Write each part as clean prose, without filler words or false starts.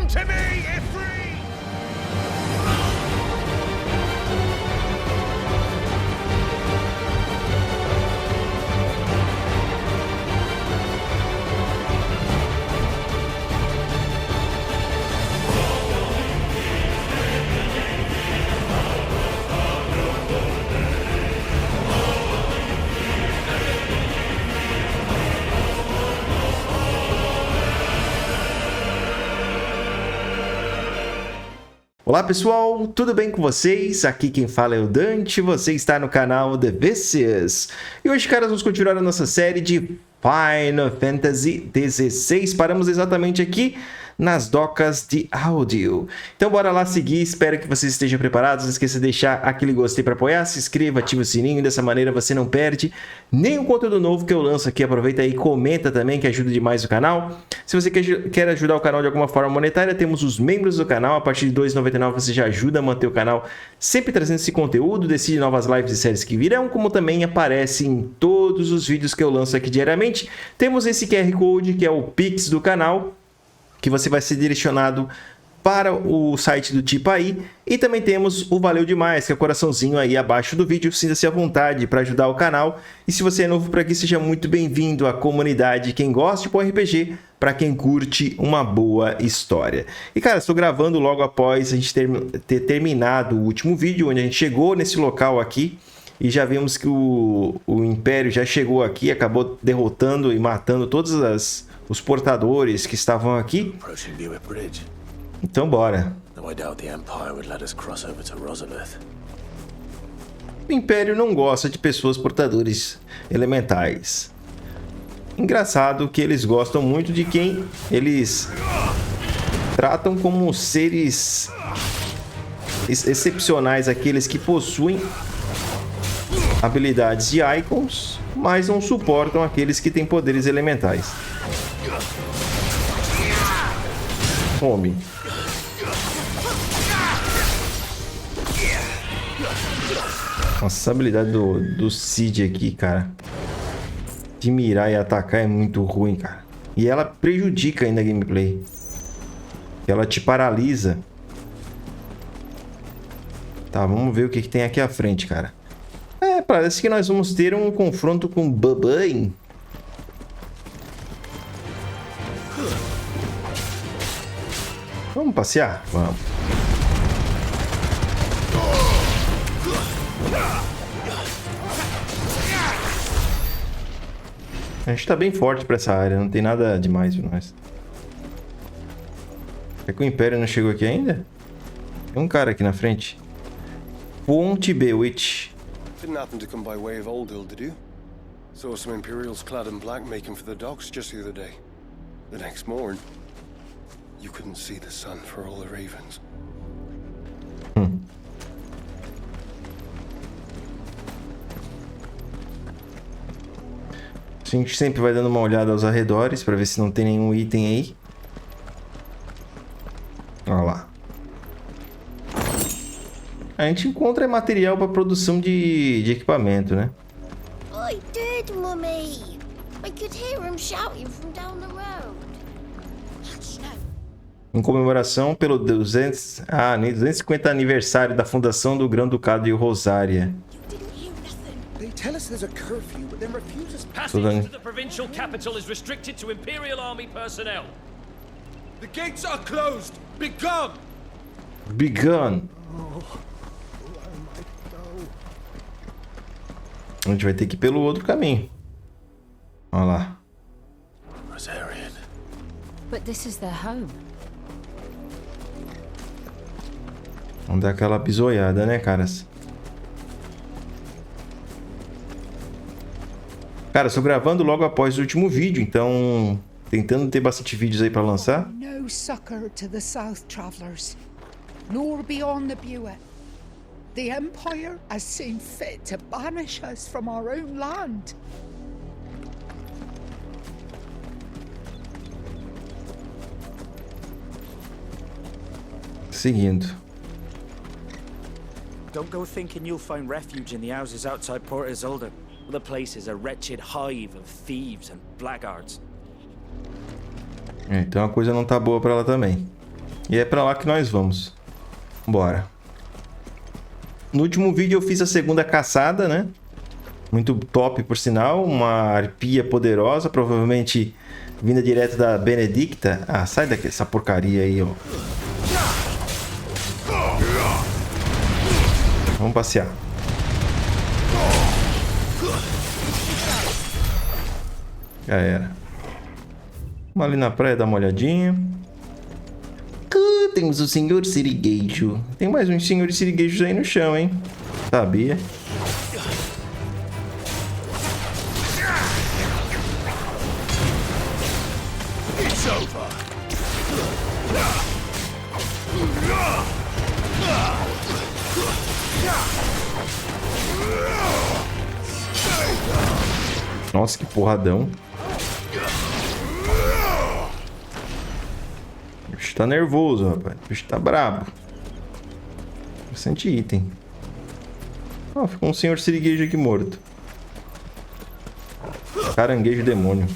Come to me, Ifrit! Olá pessoal, tudo bem com vocês? Aqui quem fala é o Dante, você está no canal TheVicious. E hoje, caras, vamos continuar a nossa série de Final Fantasy XVI. Paramos exatamente aqui nas docas de áudio. Então bora lá seguir, espero que vocês estejam preparados. Não esqueça de deixar aquele gostei para apoiar, se inscreva, ativa o sininho, dessa maneira você não perde nenhum conteúdo novo que eu lanço aqui. Aproveita aí e comenta também, que ajuda demais o canal. Se você quer ajudar o canal de alguma forma monetária, temos os membros do canal. A partir de R$ 2,99 você já ajuda a manter o canal sempre trazendo esse conteúdo, decide novas lives e séries que virão, como também aparece em todos os vídeos que eu lanço aqui diariamente. Temos esse QR Code que é o Pix do canal, que você vai ser direcionado para o site do tipo aí. E também temos o Valeu demais, que é o coraçãozinho aí abaixo do vídeo. Sinta-se à vontade para ajudar o canal. E se você é novo por aqui, seja muito bem-vindo à comunidade. Quem gosta de RPG, para quem curte uma boa história. E cara, estou gravando logo após a gente ter terminado o último vídeo, onde a gente chegou nesse local aqui. E já vimos que o Império já chegou aqui, acabou derrotando e matando todos os portadores que estavam aqui. Então bora. O Império não gosta de pessoas portadores elementais. Engraçado que eles gostam muito de quem eles tratam como seres excepcionais, aqueles que possuem habilidades de icons, mas não suportam aqueles que têm poderes elementais. Home. Nossa, essa habilidade do Cid aqui, cara, de mirar e atacar é muito ruim, cara. E ela prejudica ainda a gameplay. Ela te paralisa. Tá, vamos ver o que tem aqui à frente, cara. Parece que nós vamos ter um confronto com Babai. Vamos passear? Vamos. A gente tá bem forte pra essa área, não tem nada demais pra nós. É que o Império não chegou aqui ainda? Tem um cara aqui na frente. Ponte Bewitch. Didn't happen to come by way of Old Hill, did you? Saw some Imperials clad in black making for the docks just the other day. The next morn, you couldn't see the sun for all the ravens. A gente sempre vai dando uma olhada aos arredores para ver se não tem nenhum item aí. Olha lá. A gente encontra material para produção de equipamento, né? I did, Mummy. I could hear him shouting from down the road. Em comemoração pelo 250 aniversário da fundação do Grão-Ducado de Rosária. They tell us there's a curfew, but then refuse us Passage to the provincial capital is restricted to Imperial Army personnel. The gates are closed. Be gone. Begun. A gente vai ter que ir pelo outro caminho. Olha lá. But this is their home. Vamos dar aquela pisoiada, né, caras? Cara, estou gravando logo após o último vídeo, então tentando ter bastante vídeos aí para lançar. No succor to the south travelers, nor beyond the Buet. The Empire has seen fit to banish us from our own land. Seguindo. Don't go thinking you'll find refuge in the houses outside Porto Isolde. The place is a wretched hive of thieves and blackguards. Então a coisa não tá boa pra ela também. E é pra lá que nós vamos. Bora. No último vídeo eu fiz a segunda caçada, né? Muito top, por sinal. Uma arpia poderosa, provavelmente vinda direto da Benedicta. Ah, sai daqui, essa porcaria aí, ó. Vamos passear. Já era. Vamos ali na praia dar uma olhadinha. Temos o senhor siriguejo. Tem mais uns senhores siriguejos aí no chão, hein? Sabia? Nossa, que porradão. O bicho tá nervoso, rapaz. O bicho tá brabo. Bastante item. Ó, ficou um senhor siriguejo aqui morto. Caranguejo demônio.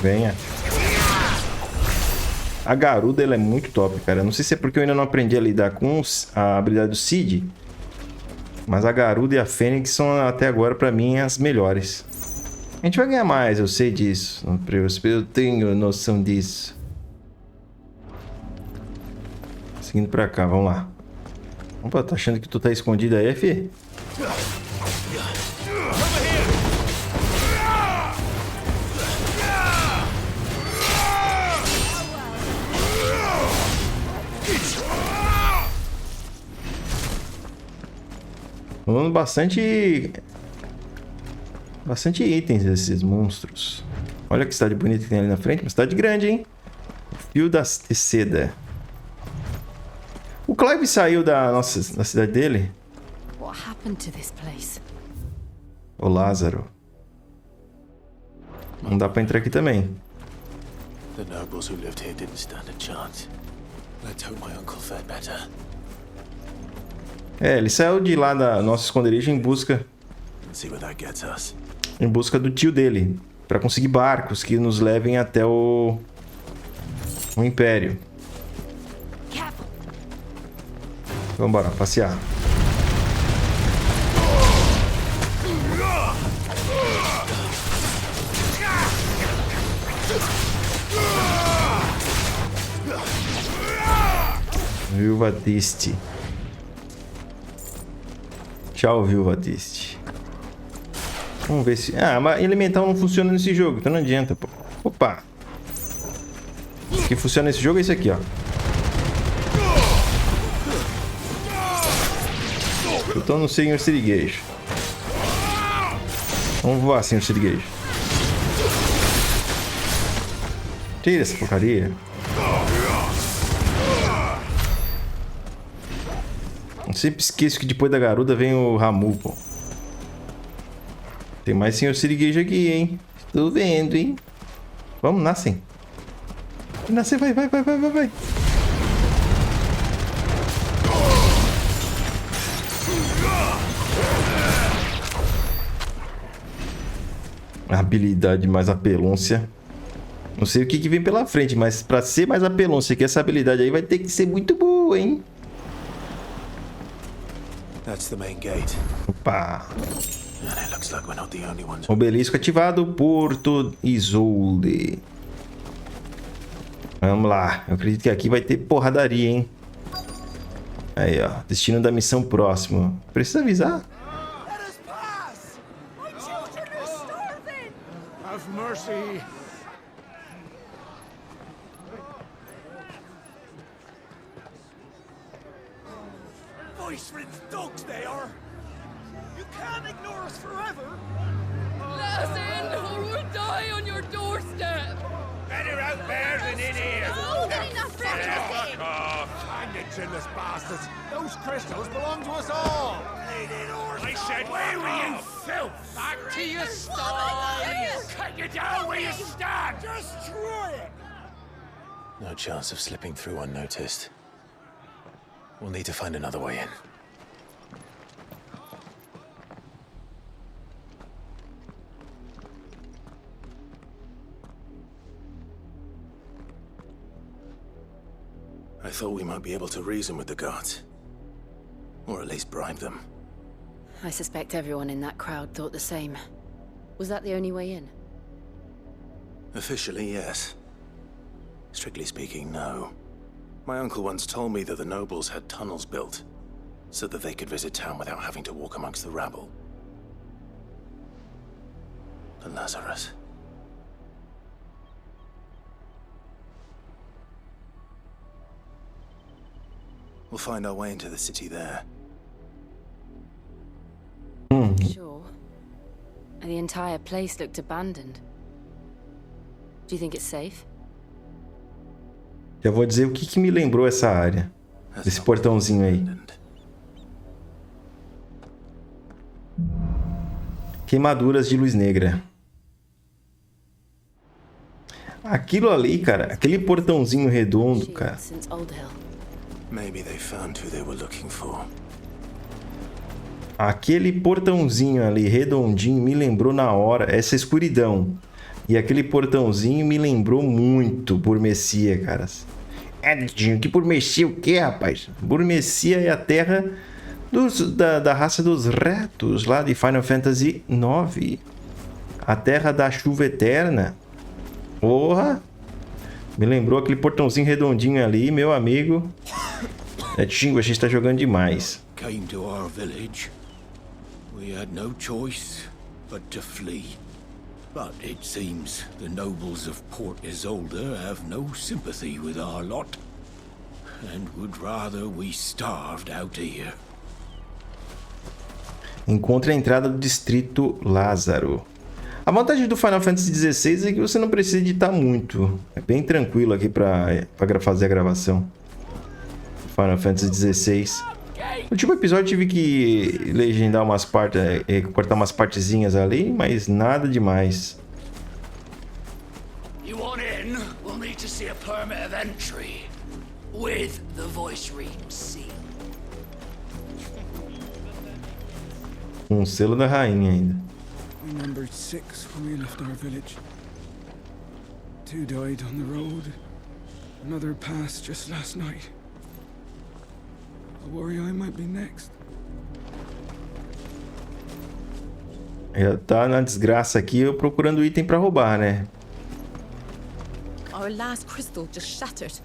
Venha. A garuda, ela é muito top, cara. Não sei se é porque eu ainda não aprendi a lidar com a habilidade do Cid. Mas a garuda e a fênix são até agora pra mim as melhores. A gente vai ganhar mais, eu sei disso. Eu tenho noção disso. Seguindo pra cá, vamos lá. Opa, tá achando que tu tá escondido aí, fi? Rolando bastante itens desses monstros. Olha que cidade bonita que tem ali na frente. Uma cidade grande, hein? Fio de seda. O Clive saiu da cidade dele. What happened to this place? O Lázaro. Não dá pra entrar aqui também. The nobles who lived here didn't stand a chance. Let's hope my uncle fared better. É, ele saiu de lá da nossa esconderijo em busca do tio dele, para conseguir barcos que nos levem até o Império. Vamos embora, passear. Viúva Triste. Tchau, Viúva Triste. Vamos ver se... Ah, mas elemental não funciona nesse jogo, então não adianta, pô. Opa! O que funciona nesse jogo é esse aqui, ó. Eu tô no senhor siriguejo. Vamos voar, senhor siriguejo. Tira essa porcaria. Eu sempre esqueço que depois da garuda vem o Ramu, pô. Tem mais senhor siriguejo aqui, hein? Estou vendo, hein? Vamos, nascem. Nascer, vai. Habilidade mais apelôncia. Não sei o que vem pela frente, mas pra ser mais apelôncia que essa habilidade aí vai ter que ser muito boa, hein? That's the main gate. Opa. And it looks like we're not the only ones. Obelisco ativado, Porto Isolde. Vamos lá. Eu acredito que aqui vai ter porradaria, hein? Aí, ó. Destino da missão próximo. Precisa avisar? Let us pass! My children are starving! Have mercy! Voice-ridden dogs they are! You can't ignore us forever! Let us in, or we'll die on your doorstep! Better out there than in here! Oh, good enough for everything! Hang the chinless bastards! Those crystals belong to us all! I said, where were you, filth? Back to your style! Cut you down where you stand! Just try it! No chance of slipping through unnoticed. We'll need to find another way in. thought we might be able to reason with the guards. Or at least bribe them. I suspect everyone in that crowd thought the same. Was that the only way in? Officially, yes. Strictly speaking, no. My uncle once told me that the nobles had tunnels built, so that they could visit town without having to walk amongst the rabble. The Lazarus. We'll find our way into the city there. Sure. And the entire place looked abandoned. Do you think it's safe? Já vou dizer o que me lembrou essa área. Desse portãozinho aí. Queimaduras de luz negra. Aquilo ali, cara, aquele portãozinho redondo, cara. Maybe they found who they were looking for. Aquele portãozinho ali redondinho me lembrou na hora essa escuridão. E aquele portãozinho me lembrou muito Burmecia, caras. Que Burmecia o quê, rapaz? Burmecia é a terra da raça dos ratos lá de Final Fantasy IX. A terra da chuva eterna. Porra! Me lembrou aquele portãozinho redondinho ali, meu amigo. Tingo, a gente tá jogando demais. Came to our village. We had no choice but to flee. But it seems the nobles of Porto Isolde have no sympathy with our lot, and would rather we starved out here. Encontre a entrada do distrito Lázaro. A vantagem do Final Fantasy XVI é que você não precisa editar muito. É bem tranquilo aqui para fazer a gravação. Final Fantasy XVI. No último episódio eu tive que legendar umas partes, cortar umas partezinhas ali, mas nada demais. You want in? We'll need to see a permit of entry with the voice read seal. Selo da rainha ainda. We numbered 6 when we left our village. 2 died on the road. Another passed just last night. I worry I might be next. Já tá na desgraça aqui, eu procurando item pra roubar, né? Our last crystal just shattered.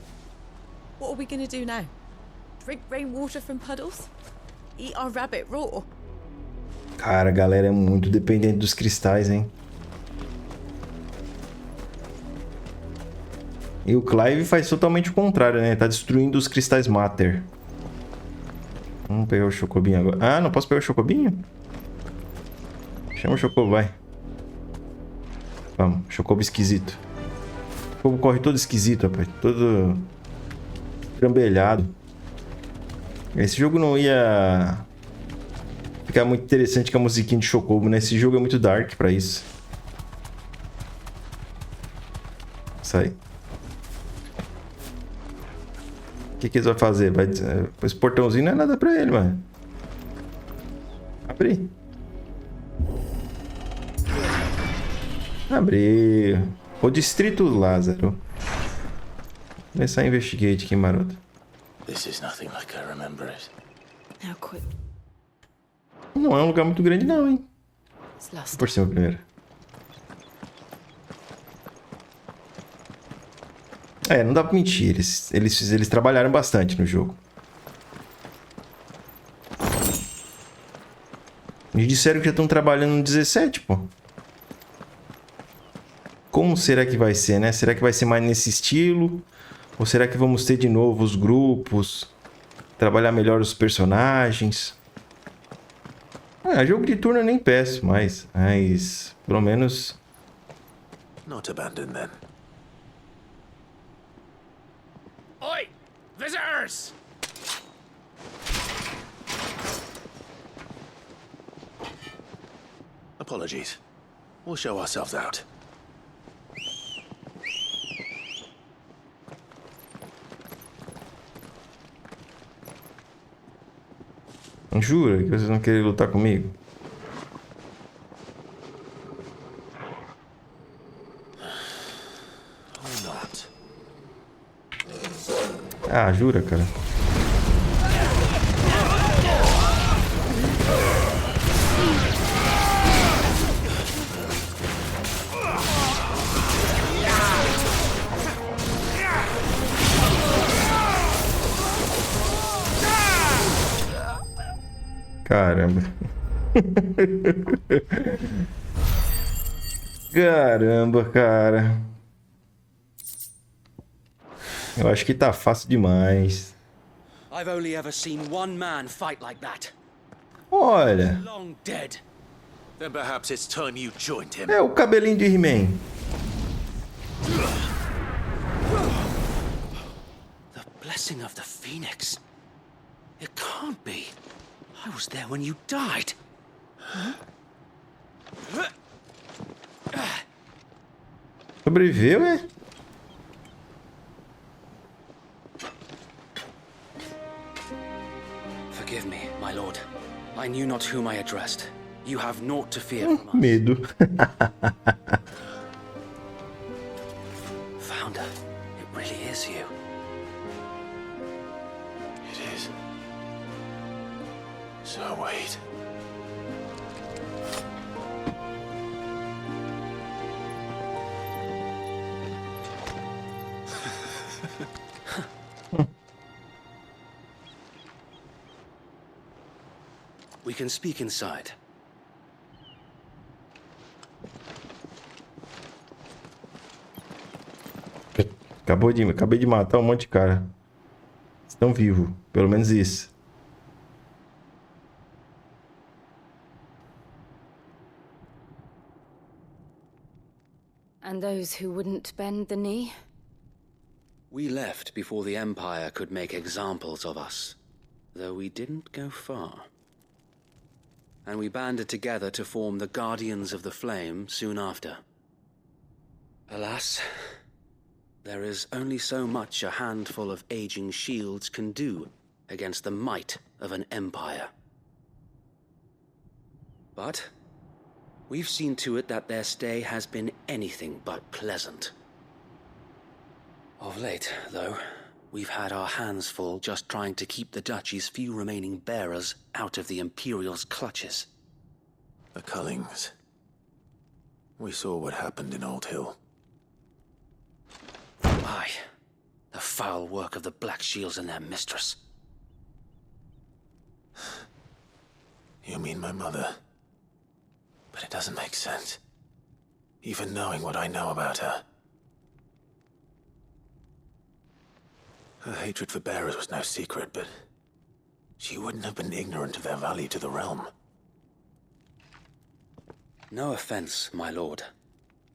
What are we gonna do now? Drink rainwater from puddles? Eat our rabbit raw? Cara, a galera é muito dependente dos cristais, hein? E o Clive faz totalmente o contrário, né? Tá destruindo os cristais Mater. Vamos pegar o Chocobinho agora. Ah, não posso pegar o Chocobinho? Chama o Chocobo, vai. Vamos, Chocobo esquisito. O Chocobo corre todo esquisito, rapaz. Todo trambelhado. Esse jogo não ia ficar muito interessante com a musiquinha de Chocobo, né? Esse jogo é muito dark pra isso. Sai. O que eles vão fazer? Esse portãozinho não é nada pra ele, mano. Abrir. Abriu. O Distrito Lázaro. Começar a investigate aqui, maroto. This is nothing like I remember it. Now quick. Não é um lugar muito grande não, hein? Por cima primeiro. É, não dá pra mentir. Eles trabalharam bastante no jogo. Eles disseram que já estão trabalhando no 17, pô. Como será que vai ser, né? Será que vai ser mais nesse estilo? Ou será que vamos ter de novo os grupos? Trabalhar melhor os personagens? Jogo de turno eu nem peço mais. Mas, pelo menos... Not abandoned then. Oi! Visitors! Apologies. We'll show ourselves out. Jura que vocês vão querer lutar comigo? Ah, jura, cara? Caramba. Caramba, cara. Eu acho que tá fácil demais. I've only ever seen one man fight like that. Olha. Long dead. Then perhaps it's time you joined him. É o cabelinho de He-Man. The blessing of the Phoenix. It can't be. I was there when you died. Sobreviveu, é? Forgive me, my lord. I knew not whom I addressed. You have naught to fear from us. Medo. Founder, it really is you. It is. So wait. We can speak inside. Acabei de matar um monte de cara. Estão vivos, pelo menos isso. And those who wouldn't bend the knee? We left before the Empire could make examples of us, though we didn't go far. And we banded together to form the Guardians of the Flame soon after. Alas, there is only so much a handful of aging shields can do against the might of an empire. But we've seen to it that their stay has been anything but pleasant. Of late, though, we've had our hands full just trying to keep the Duchy's few remaining bearers out of the Imperial's clutches. The Cullings. We saw what happened in Old Hill. Aye, the foul work of the Black Shields and their mistress. You mean my mother? But it doesn't make sense. Even knowing what I know about her. Her hatred for bearers was no secret, but she wouldn't have been ignorant of their value to the realm. No offense, my lord,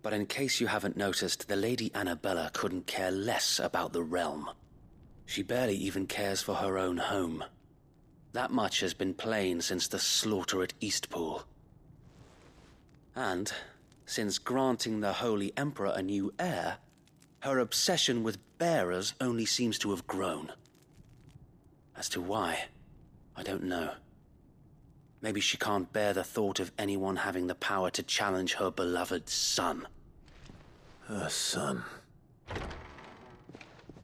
but in case you haven't noticed, the Lady Annabella couldn't care less about the realm. She barely even cares for her own home. That much has been plain since the slaughter at Eastpool. And, since granting the Holy Emperor a new heir, her obsession with bearers only seems to have grown. As to why, I don't know. Maybe she can't bear the thought of anyone having the power to challenge her beloved son. Her son.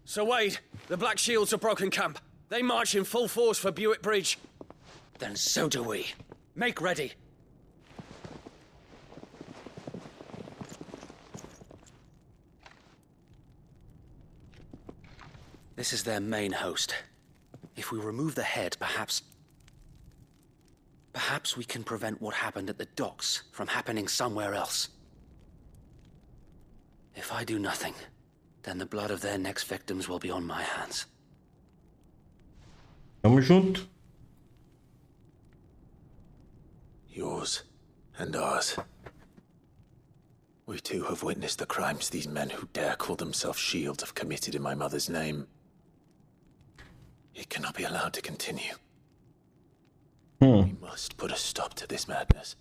Sir Wade, the Black Shields have broken camp. They march in full force for Buick Bridge. Then so do we. Make ready. This is their main host. If we remove the head, perhaps we can prevent what happened at the docks from happening somewhere else. If I do nothing, then the blood of their next victims will be on my hands. Tamo junto. Yours and ours. We too have witnessed the crimes these men who dare call themselves shields have committed in my mother's name. It cannot be allowed to continue. We must put a stop to this madness.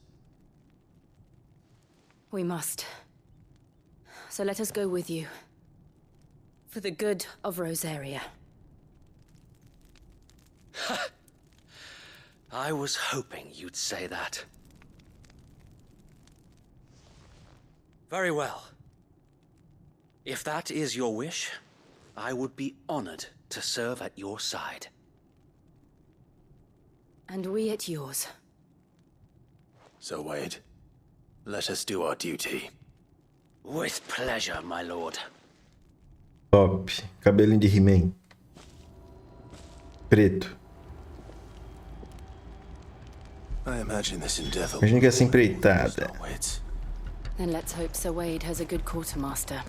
We must. So let us go with you. For the good of Rosaria. I was hoping you'd say that. Very well. If that is your wish, I would be honored to serve at your side. And we at yours. So, Wade, let us do our duty. With pleasure, my lord. Top. Cabelinho de He-Man. Preto. I imagine this endeavor. Imagina que essa empreitada. Then let's hope Sir Wade has a good quartermaster.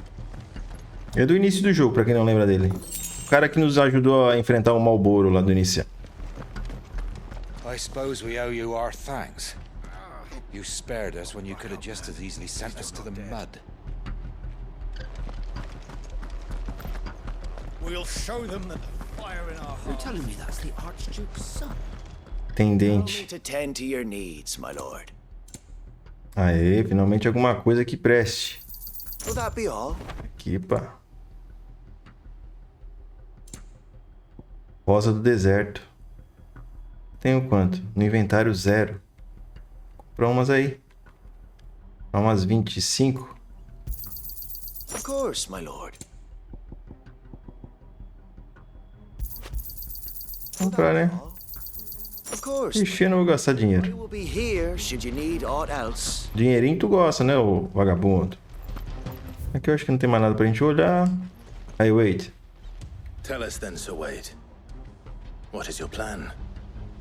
É do início do jogo, pra quem não lembra dele. O cara que nos ajudou a enfrentar o Malboro lá do início. I suppose we owe you our thanks. You spared us when you could have just as easily sent us to the mud. We'll show them that the fire in our You're hearts. telling me that's the Archduke's son? Tendente. To tend to your needs, my lord. Aê, finalmente alguma coisa que preste. Will that be all? Aqui, pá. Rosa do deserto. Tenho quanto? No inventário 0. Comprou umas aí. Umas 25. Of course, my lord. Comprar, né? Of course. Ixi, eu não vou gastar dinheiro. I will be here should you need aught else. Dinheirinho tu gosta, né, ô vagabundo? Aqui eu acho que não tem mais nada pra gente olhar. Aí, wait. Tell us then, Sir Wade. What is your plan?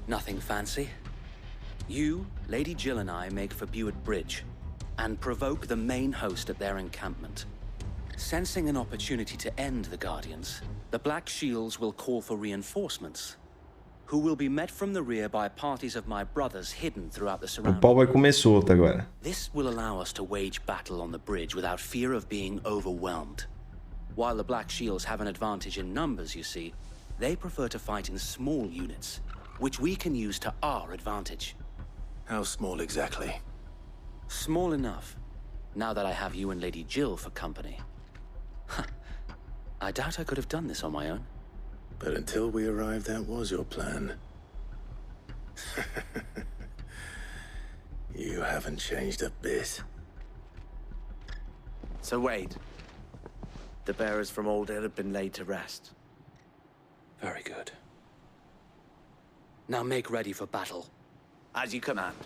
Nothing fancy. You, Lady Jill and I make for Buett Bridge and provoke the main host at their encampment. Sensing an opportunity to end the Guardians, the Black Shields will call for reinforcements, who will be met from the rear by parties of my brothers hidden throughout the O surroundings. pau vai comer solto agora. This will allow us to wage battle on the bridge without fear of being overwhelmed. While the Black Shields have an advantage in numbers, you see, they prefer to fight in small units, which we can use to our advantage. How small exactly? Small enough, now that I have you and Lady Jill for company. I doubt I could have done this on my own. But until we arrived, that was your plan. You haven't changed a bit. So Wade, the bearers from Old Ed have been laid to rest. Very good. Now make ready for battle. As you command.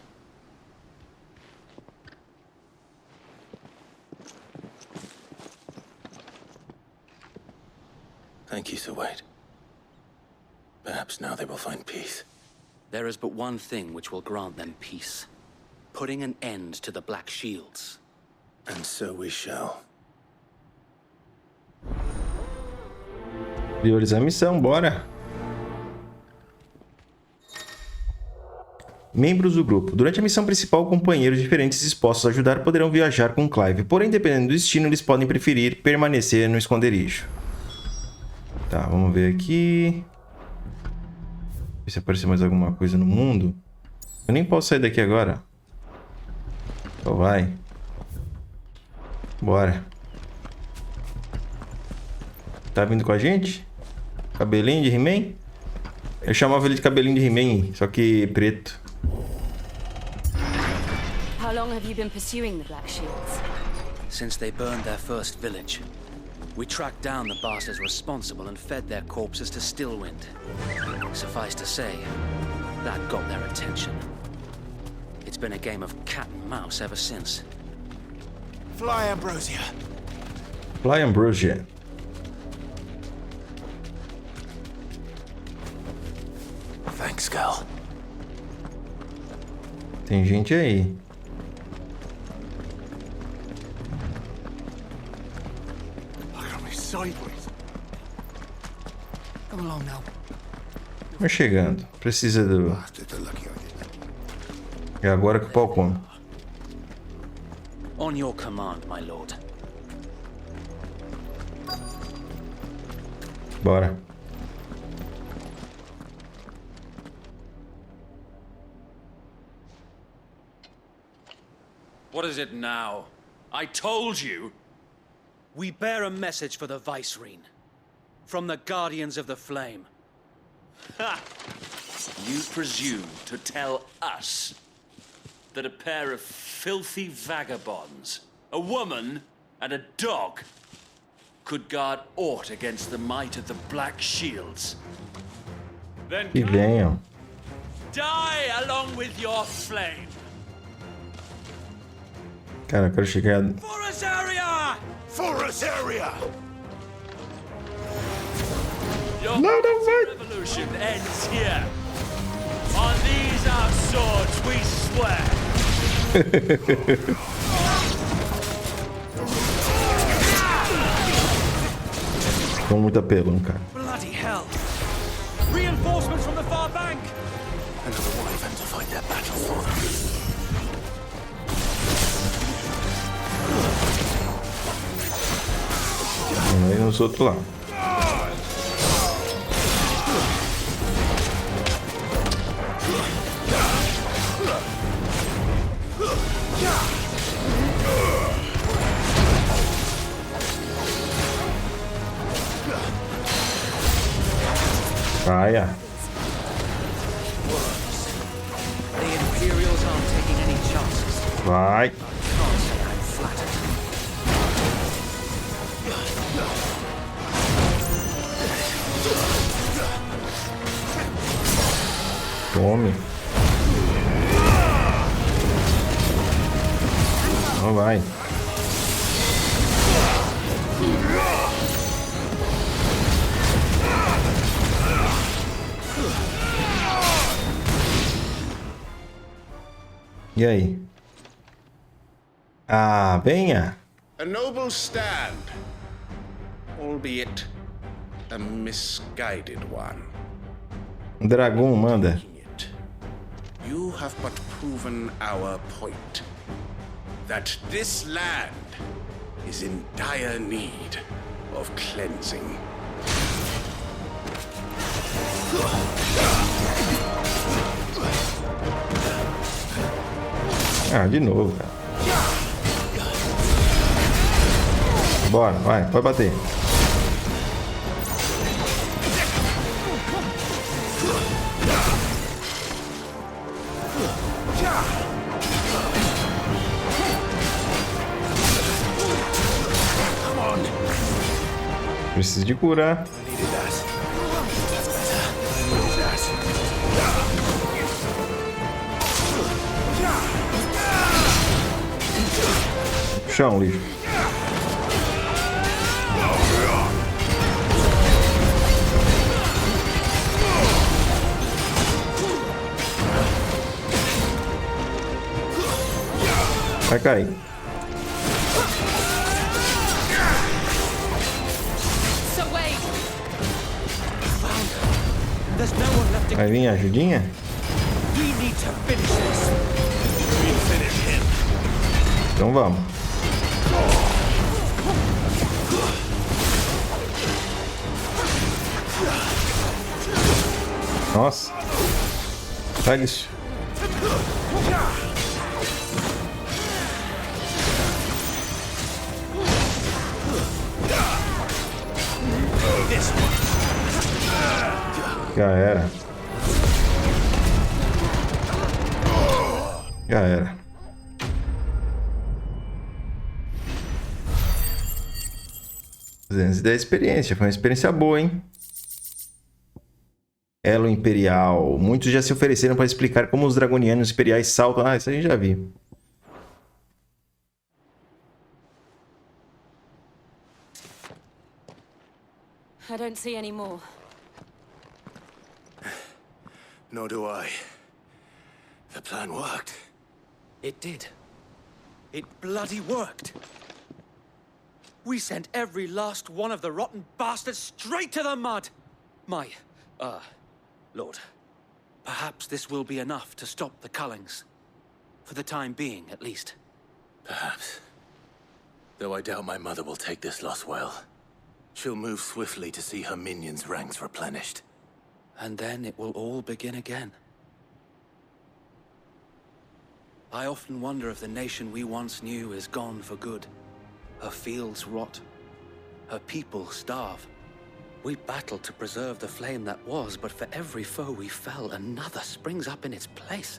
Thank you, Sir Wade. Perhaps now they will find peace. There is but one thing which will grant them peace. Putting an end to the Black Shields. And so we shall. Priorizar a missão, bora. Membros do grupo. Durante a missão principal, companheiros diferentes dispostos a ajudar poderão viajar com Clive. Porém, dependendo do destino, eles podem preferir permanecer no esconderijo. Tá, vamos ver aqui. Ver se apareceu mais alguma coisa no mundo. Eu nem posso sair daqui agora. Então vai. Bora. Tá vindo com a gente? Cabelinho de He-Man? Eu chamava ele de cabelinho de He-Man, só que preto. How long have you been pursuing the Black Shields? Since they burned their first village. We tracked down the bastards responsible and fed their corpses to Stillwind. Suffice to say, that got their attention. It's been a game of cat and mouse ever since. Fly, Ambrosia. Fly, Ambrosia. Thanks, Gal. Tem gente aí. Sideways. Come along now. Vamos chegando. Precisa do... É agora que o pau come. On your command, my lord. Bora. What is it now? I told you! We bear a message for the Vicereine. From the Guardians of the Flame. Ha! You presume to tell us that a pair of filthy vagabonds, a woman and a dog, could guard aught against the might of the Black Shields. Then Que venham. die along with your flame. Cara, eu quero chegar. For us area! For us area! Your revolution ends here. On these our swords we swear. Com muito apelão, cara. Bloody hell! Reinforcements from the far bank! Another wyvern to fight their battle for them. Aí nos outros lá. Vai. The Imperials aren't taking any chances. Vai. Can't say I'm flattered. Tome. Não vai. E aí? Ah, venha. A noble stand, albeit a misguided one. Dragão manda. You have but proven our point. That this land is in dire need of cleansing. Ah, de novo, cara. Bora, vai, pode bater. Preciso de curar. Chão, lixo. Vai cair. Vai vir a ajudinha? Então vamos. Nossa. Sai disso. Já era. Já era. Da experiência. Foi uma experiência boa, hein? Elo Imperial. Muitos já se ofereceram para explicar como os dragonianos imperiais saltam. Ah, isso a gente já viu. I don't see any more. Nor do I. The plan worked. It did. It bloody worked. We sent every last one of the rotten bastards straight to the mud. My, Lord, perhaps this will be enough to stop the Cullings. For the time being, at least. Perhaps. Though I doubt my mother will take this loss well. She'll move swiftly to see her minions' ranks replenished. And then it will all begin again. I often wonder if the nation we once knew is gone for good. Her fields rot. Her people starve. We battled to preserve the flame that was, but for every foe we fell, another springs up in its place.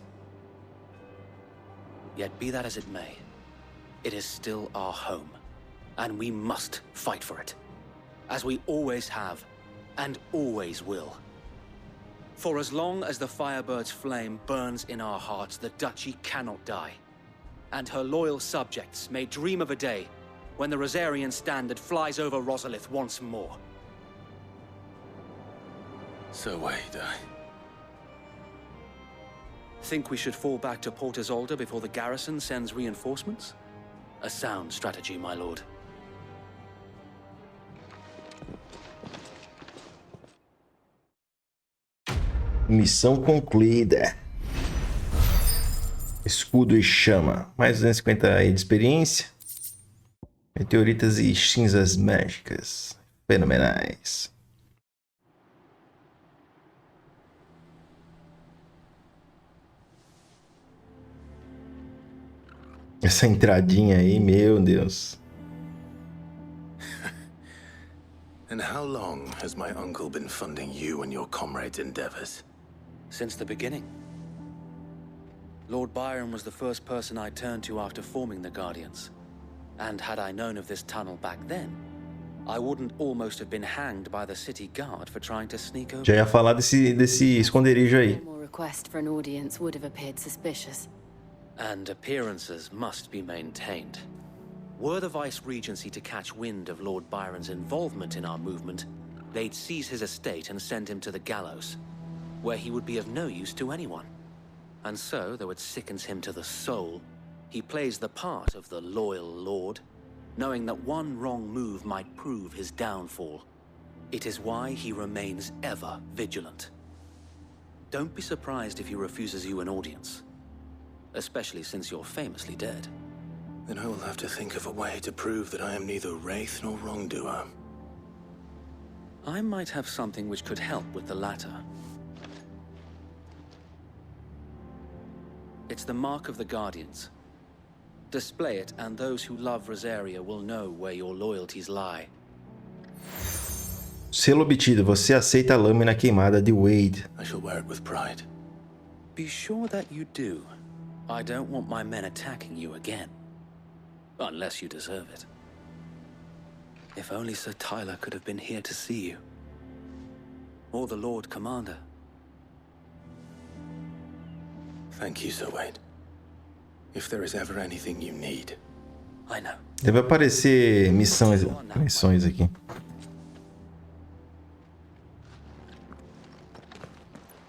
Yet be that as it may, it is still our home, and we must fight for it. as we always have and always will. For as long as the Firebird's flame burns in our hearts, the Duchy cannot die. And her loyal subjects may dream of a day when the Rosarian standard flies over Rosalith once more. So wait, Think we should fall back to Porto Isolde before the garrison sends reinforcements? A sound strategy, my lord. Missão concluída. Escudo e chama. Mais 250 aí de experiência. Meteoritas e cinzas mágicas. Fenomenais. Essa entradinha aí, meu Deus. And how long has my uncle been funding you and your comrades' endeavors? Since the beginning. Lord Byron was the first person I turned to after forming the Guardians. And had I known of this tunnel back then, I wouldn't almost have been hanged by the city guard for trying to sneak over. Já ia falar desse esconderijo aí. More request for an audience would have appeared suspicious. And appearances must be maintained. Were the Vice-Regency to catch wind of Lord Byron's involvement in our movement, they'd seize his estate and send him to the gallows, where he would be of no use to anyone. And so, though it sickens him to the soul, he plays the part of the loyal lord, knowing that one wrong move might prove his downfall. It is why he remains ever vigilant. Don't be surprised if he refuses you an audience, especially since you're famously dead. Then I will have to think of a way to prove that I am neither wraith nor wrongdoer. I might have something which could help with the latter. It's the mark of the Guardians. Display it, and those who love Rosaria will know where your loyalties lie. Selo obtido. Você aceita a lâmina queimada de Wade. I shall wear it with pride. Be sure that you do. I don't want my men attacking you again. Unless you deserve it. If only Sir Tyler could have been here to see you. Or the Lord Commander. Thank you, Sir Wade. If there is ever anything you need. I know. Deve aparecer missões aqui.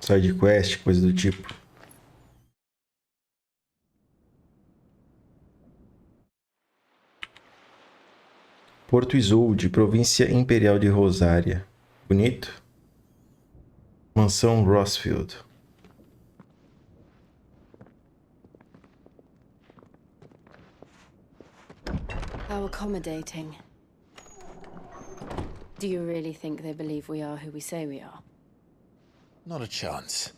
Side quest, coisa do tipo. Porto Isolde, província imperial de Rosária. Bonito. Mansão Rossfield. How accommodating. Do you really think they believe we are who we say we are? Not a chance.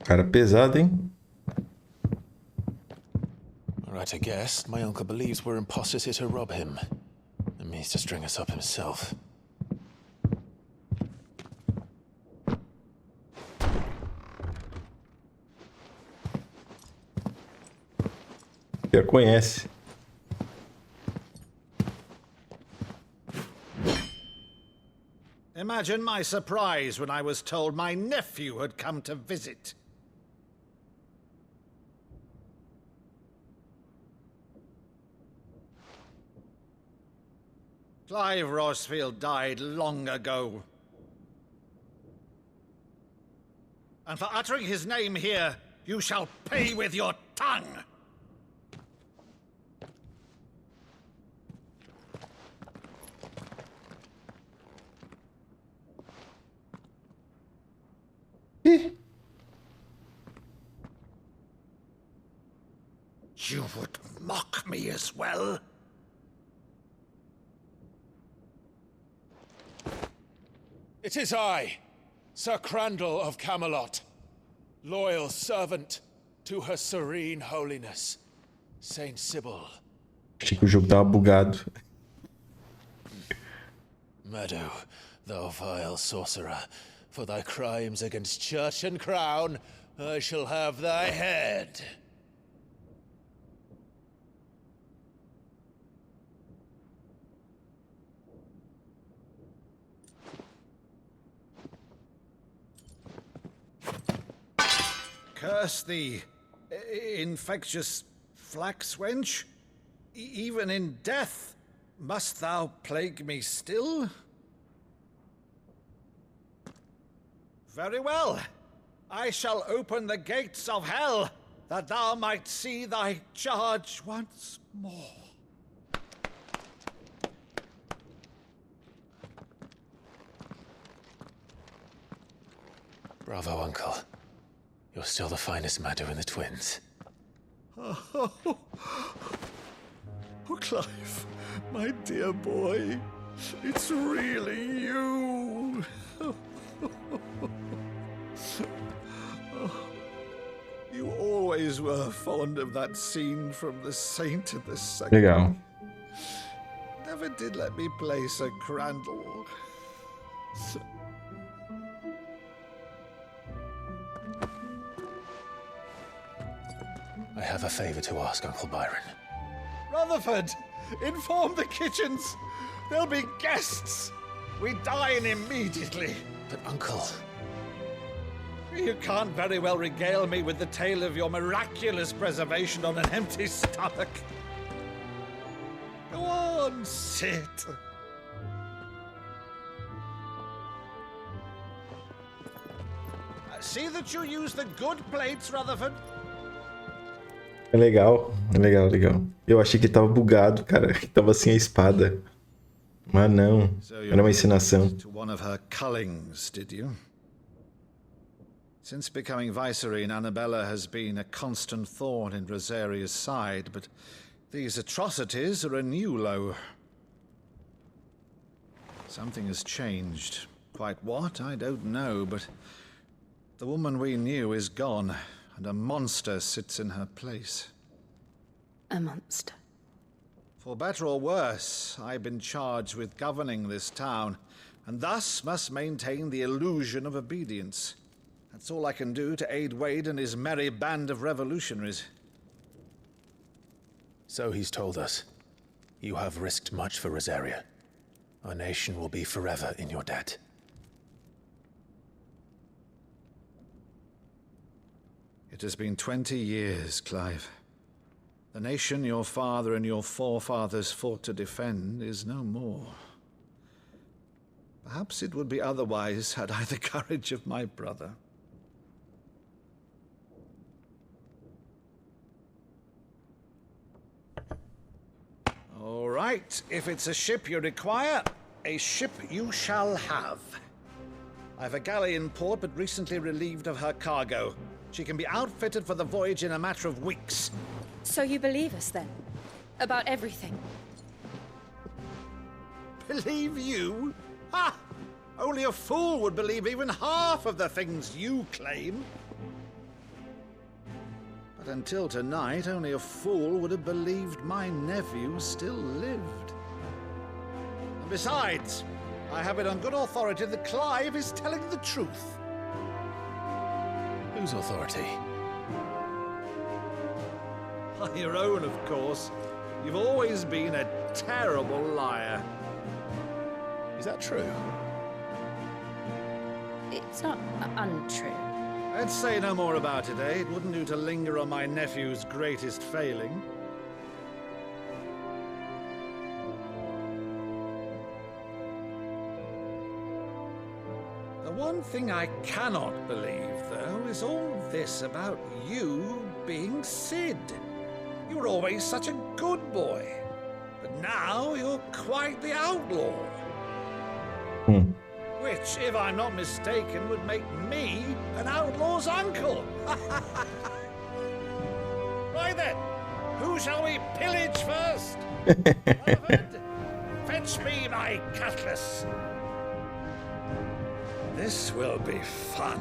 Cara pesado, hein? Right, I guess. My uncle believes we're imposters here to rob him. And means to string us up himself. Já conhece. Imagine my surprise when I was told my nephew had come to visit. Clive Rosfield died long ago. And for uttering his name here, you shall pay with your tongue! You would mock me as well? It is I, Sir Crandall of Camelot, loyal servant to her serene holiness, Saint Sybil. Achei que o jogo tava bugado. Meadow, thou vile sorcerer, for thy crimes against church and crown, I shall have thy head. Curse thee, infectious flax wench. Even in death, must thou plague me still? Very well. I shall open the gates of hell, that thou might see thy charge once more. Bravo, Uncle. You're still the finest Maddu in the twins. Oh, Clive, my dear boy, it's really you. You always were fond of that scene from The Saint and the Second. Legal. Never did let me play Sir Crandall. I have a favor to ask, Uncle Byron. Rutherford, inform the kitchens. There'll be guests. We dine immediately. But, Uncle... You can't very well regale me with the tale of your miraculous preservation on an empty stomach. Go on, sit. See that you use the good plates, Rutherford. É legal, é legal, legal. Eu achei que tava bugado, cara, que tava sem a espada. Mas não, era uma encenação. To one of her cullings, did you? Since becoming Vicereine, Annabella has been a constant thorn in Rosaria's side, but these atrocities are a new low. Something has changed. Quite what, I don't know, but the woman we knew is gone, and a monster sits in her place. A monster? For better or worse, I've been charged with governing this town, and thus must maintain the illusion of obedience. That's all I can do to aid Wade and his merry band of revolutionaries. So he's told us. You have risked much for Rosaria. Our nation will be forever in your debt. It has been 20 years, Clive. The nation your father and your forefathers fought to defend is no more. Perhaps it would be otherwise had I the courage of my brother. All right, if it's a ship you require, a ship you shall have. I've a galley in port, but recently relieved of her cargo. She can be outfitted for the voyage in a matter of weeks. So you believe us, then? About everything? Believe you? Ha! Only a fool would believe even half of the things you claim. But until tonight, only a fool would have believed my nephew still lived. And besides, I have it on good authority that Clive is telling the truth. Whose authority? On your own, of course. You've always been a terrible liar. Is that true? It's not untrue. Let's say no more about it, eh? It wouldn't do to linger on my nephew's greatest failing. The one thing I cannot believe, though, is all this about you being Sid. You were always such a good boy, but now you're quite the outlaw. Which, if I'm not mistaken, would make me an outlaw's uncle. Right then, who shall we pillage first? Rutherford, fetch me my cutlass. This will be fun.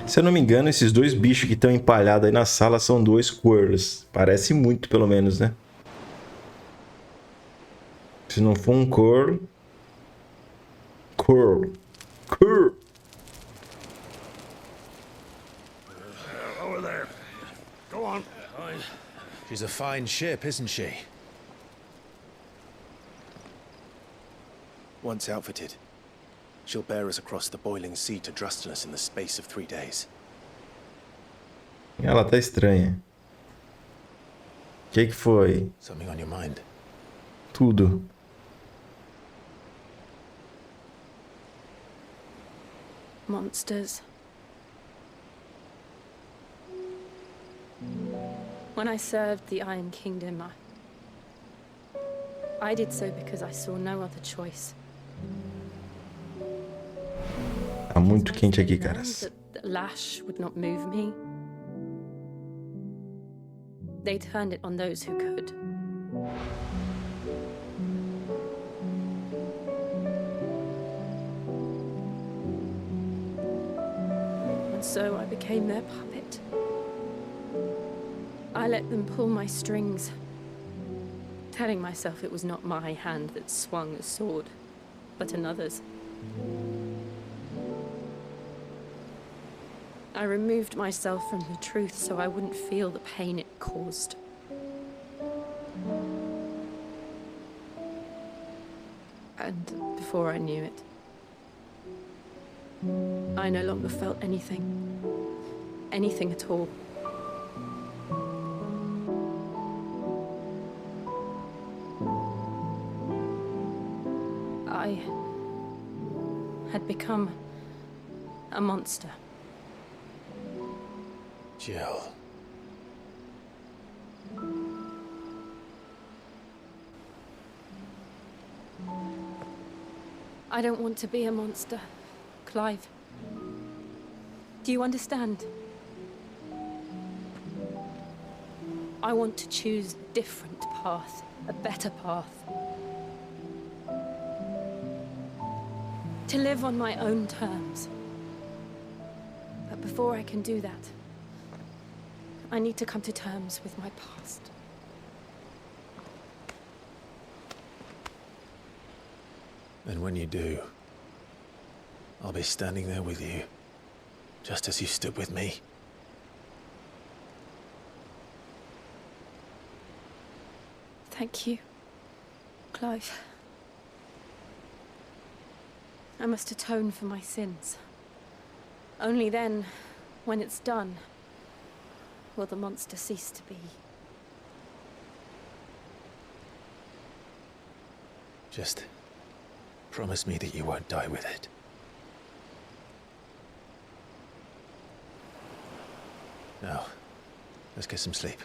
Se eu não me engano, esses dois bichos que estão empalhados aí na sala são dois Quirls. Parece muito, pelo menos, né? Se não for um Quirl... Over there. Go on. She's a fine ship, isn't she? Once outfitted, she'll bear us across the boiling sea to Drustinus in the space of 3 days. Ela tá estranha. O que foi? Something on your mind? Tudo. Monsters. When I served the Iron Kingdom, I did so because I saw no other choice. Tá muito quente aqui, caras. The lash would not move me. They turned it on those who could. And so I became their puppet. I let them pull my strings, telling myself it was not my hand that swung a sword, but another's. I removed myself from the truth so I wouldn't feel the pain it caused. And before I knew it, I no longer felt anything. Anything at all. I had become a monster. Jill. I don't want to be a monster, Clive. Do you understand? I want to choose a different path, a better path. To live on my own terms. But before I can do that, I need to come to terms with my past. And when you do, I'll be standing there with you, just as you stood with me. Thank you, Clive. I must atone for my sins. Only then, when it's done, will the monster cease to be. Just promise me that you won't die with it. Now, let's get some sleep.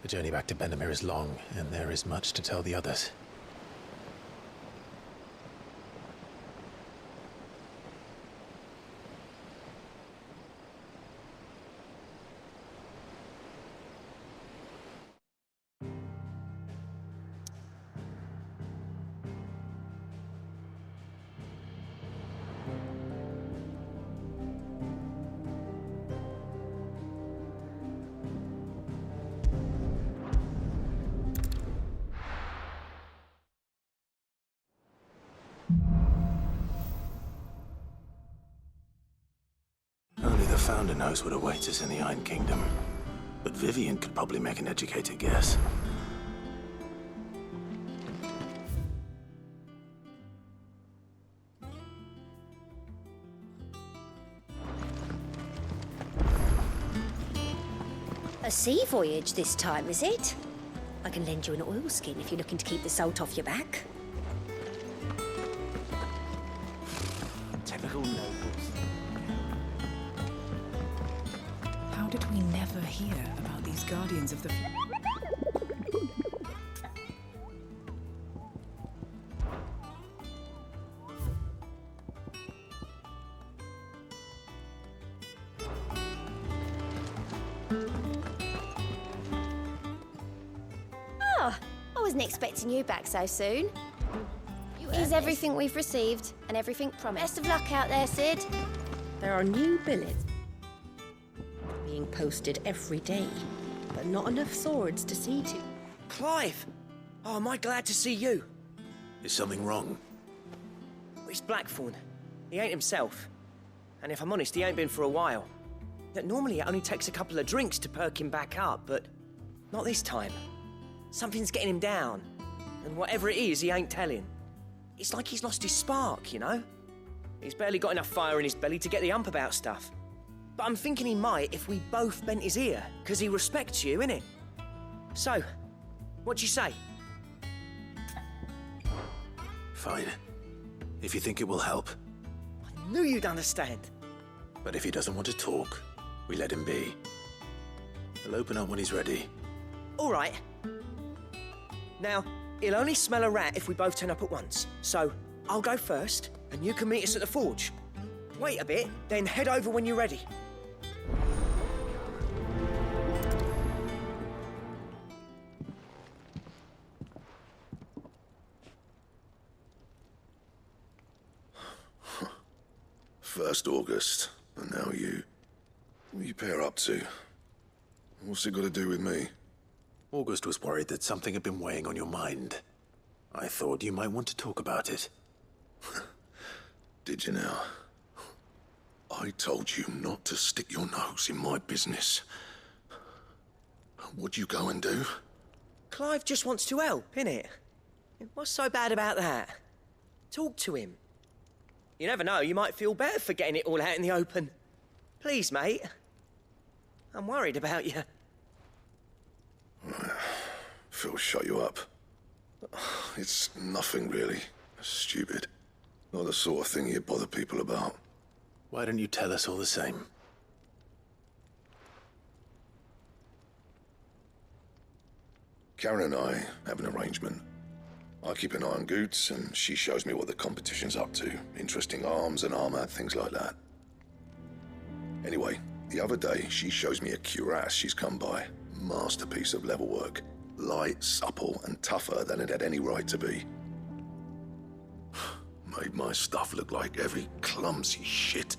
The journey back to Benamir is long, and there is much to tell the others. Only the Founder knows what awaits us in the Iron Kingdom. But Vivian could probably make an educated guess. A sea voyage this time, is it? I can lend you an oilskin if you're looking to keep the salt off your back. Typical nobles. How did we never hear about these guardians of the... Oh, I wasn't expecting you back so soon. Here's everything we've received and everything promised. Best of luck out there, Sid. There are new billets being posted every day, but not enough swords to see to. Clive! Oh, am I glad to see you? Is something wrong? It's Blackthorn. he ain't himself. And if I'm honest, he ain't been for a while. Normally it only takes a couple of drinks to perk him back up, but not this time. Something's getting him down. And whatever it is, he ain't telling. It's like he's lost his spark, you know? He's barely got enough fire in his belly to get the ump about stuff. But I'm thinking he might if we both bent his ear, because he respects you, innit? So, what do you say? Fine. If you think it will help. I knew you'd understand. But if he doesn't want to talk, we let him be. He'll open up when he's ready. All right. Now, he'll only smell a rat if we both turn up at once. So, I'll go first, and you can meet us at the forge. Wait a bit, then head over when you're ready. First August, and now you. What are you pair up to? What's it got to do with me? August was worried that something had been weighing on your mind. I thought you might want to talk about it. Did you now? I told you not to stick your nose in my business. What'd you go and do? Clive just wants to help, innit? What's so bad about that? Talk to him. You never know, you might feel better for getting it all out in the open. Please, mate. I'm worried about you. Phil shut you up. It's nothing really. Stupid. Not the sort of thing you bother people about. Why don't you tell us all the same? Karen and I have an arrangement. I keep an eye on Goots, and she shows me what the competition's up to. Interesting arms and armor, things like that. Anyway, the other day, she shows me a cuirass she's come by. Masterpiece of level work. Light, supple, and tougher than it had any right to be. Made my stuff look like heavy, clumsy shit.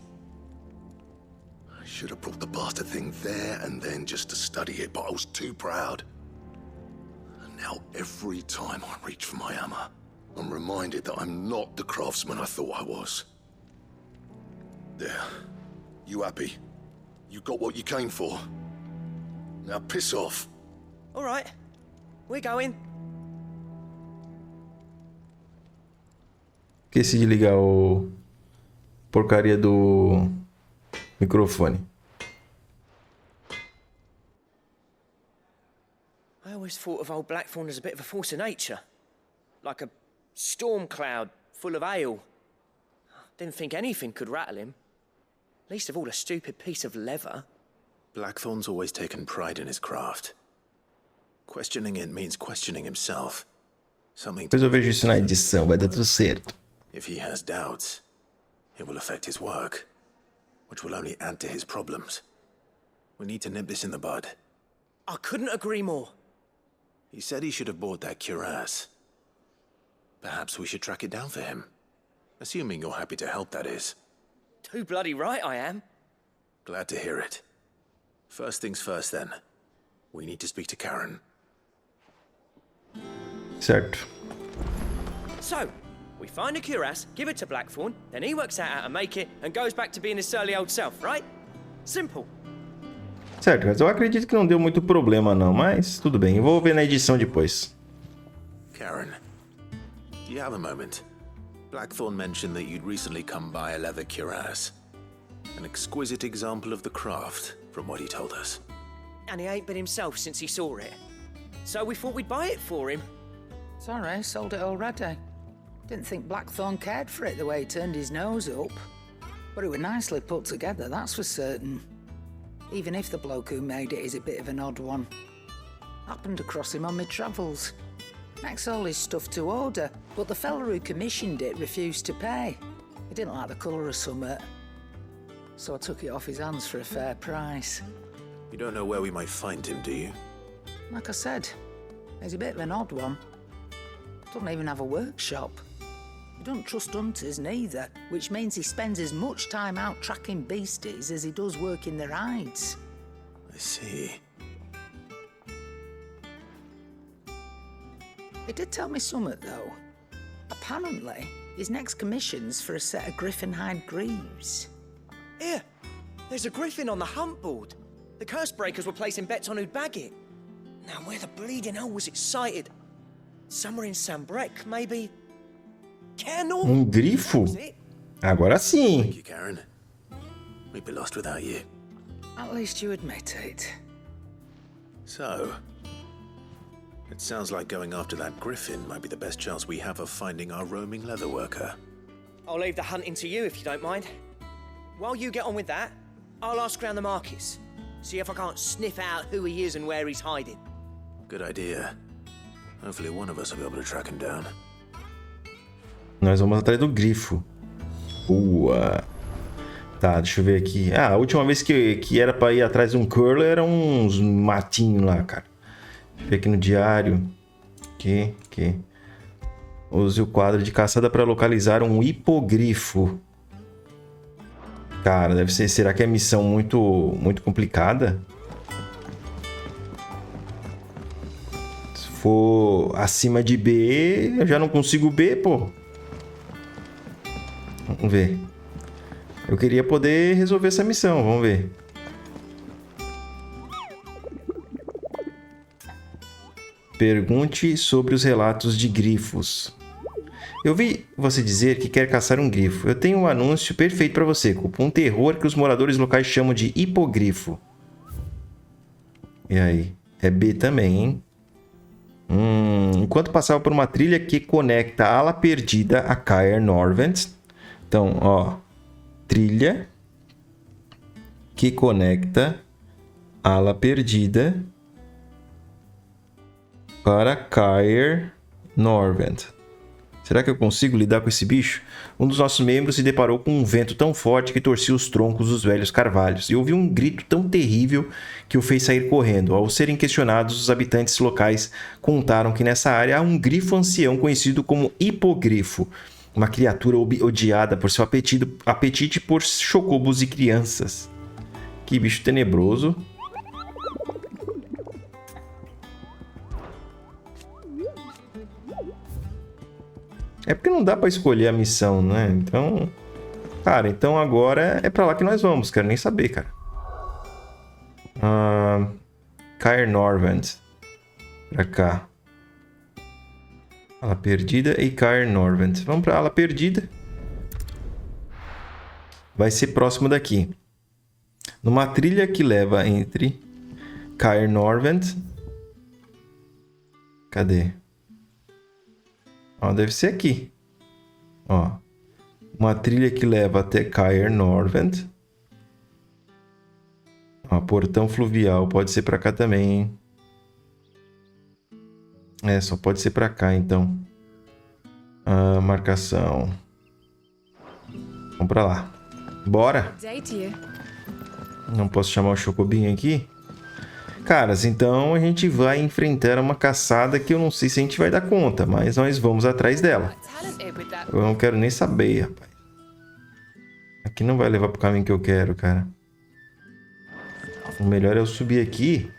I should have brought the bastard thing there and then just to study it, but I was too proud. And now every time I reach for my hammer, I'm reminded that I'm not the craftsman I thought I was. There. You happy? You got what you came for. Now piss off. All right. We're going. Esqueci de ligar o porcaria do microfone. I always thought of old Blackthorn as a bit of a force of nature. Like a storm cloud full of ale. Didn't think anything could rattle him. Least of all a stupid piece of leather. Blackthorn's always taken pride in his craft. Questioning it means questioning himself. Something Depois eu vejo isso na edição, vai dar tudo certo. If he has doubts, it will affect his work, which will only add to his problems. We need to nip this in the bud. I couldn't agree more. He said he should have bought that cuirass. Perhaps we should track it down for him. Assuming you're happy to help, that is. Too bloody right I am. Glad to hear it. First things first, then. We need to speak to Karen. Certo. So, we find a cuirass, give it to Blackthorn, then he works out how to make it and goes back to being his surly old self, right? Simple. Certo, mas eu acredito que não deu muito problema não, mas tudo bem. Eu vou ver na edição depois. Karen, do you have a moment? Blackthorn mentioned that you'd recently come by a leather cuirass. An exquisite example of the craft, from what he told us. And he ain't been himself since he saw it. So we thought we'd buy it for him. Sorry, sold it already. Didn't think Blackthorn cared for it the way he turned his nose up. But it was nicely put together, that's for certain. Even if the bloke who made it is a bit of an odd one. Happened across him on my travels. Makes all his stuff to order, but the fella who commissioned it refused to pay. He didn't like the colour of summit. So I took it off his hands for a fair price. You don't know where we might find him, do you? Like I said, he's a bit of an odd one. Doesn't even have a workshop. He don't trust hunters neither, which means he spends as much time out tracking beasties as he does working their hides. I see. He did tell me something, though. Apparently, His next commission's for a set of griffin hide greaves. Here, there's a griffin on the hunt board. The curse breakers were placing bets on who'd bag it. Now, where the bleeding hell was it sighted? Somewhere in Sambrec, maybe? Canor? Grifo? Agora sim. Thank you, Karen. We'd be lost without you. At least you admit it. So, it sounds like going after that griffin might be the best chance we have of finding our roaming leatherworker. I'll leave the hunting to you if you don't mind. While you get on with that, I'll ask around the markets. See if I can't sniff out who he is and where he's hiding. Good idea. Hopefully one of us will be able to track him down. Nós vamos atrás do grifo. Boa. Tá, deixa eu ver aqui. Ah, a última vez que era pra ir atrás de um curler era uns matinhos lá, cara. Deixa eu ver aqui no diário. Aqui. Use o quadro de caçada para localizar um hipogrifo. Cara, deve ser... Será que é missão muito complicada? Se for acima de B, eu já não consigo B, pô. Vamos ver. Eu queria poder resolver essa missão, vamos ver. Pergunte sobre os relatos de grifos. Eu vi você dizer que quer caçar um grifo. Eu tenho um anúncio perfeito para você. Um terror que os moradores locais chamam de hipogrifo. E aí? É B também, hein? Enquanto passava por uma trilha que conecta a Ala Perdida a Caer Norvent. Então, ó. Trilha que conecta a Ala Perdida para Caer Norvent. Será que eu consigo lidar com esse bicho? Um dos nossos membros se deparou com um vento tão forte que torcia os troncos dos velhos carvalhos e ouviu um grito tão terrível que o fez sair correndo. Ao serem questionados, os habitantes locais contaram que nessa área há um grifo ancião conhecido como hipogrifo, uma criatura odiada por seu apetite por chocobos e crianças. Que bicho tenebroso. É porque não dá pra escolher a missão, né? Então... Cara, então agora é pra lá que nós vamos. Quero nem saber, cara. Caer Norvent. Pra cá. Ala Perdida e Caer Norvent. Vamos pra Ala Perdida. Vai ser próximo daqui. Numa trilha que leva entre Caer Norvent. Cadê? Ó, deve ser aqui. Ó. Uma trilha que leva até Caer Norvent. Ó, portão fluvial. Pode ser pra cá também, hein? É, só pode ser pra cá, então. Marcação. Vamos pra lá. Bora! Não posso chamar o Chocobinho aqui? Caras, então a gente vai enfrentar uma caçada que eu não sei se a gente vai dar conta, mas nós vamos atrás dela. Eu não quero nem saber, rapaz. Aqui não vai levar pro caminho que eu quero, cara. O melhor é eu subir aqui,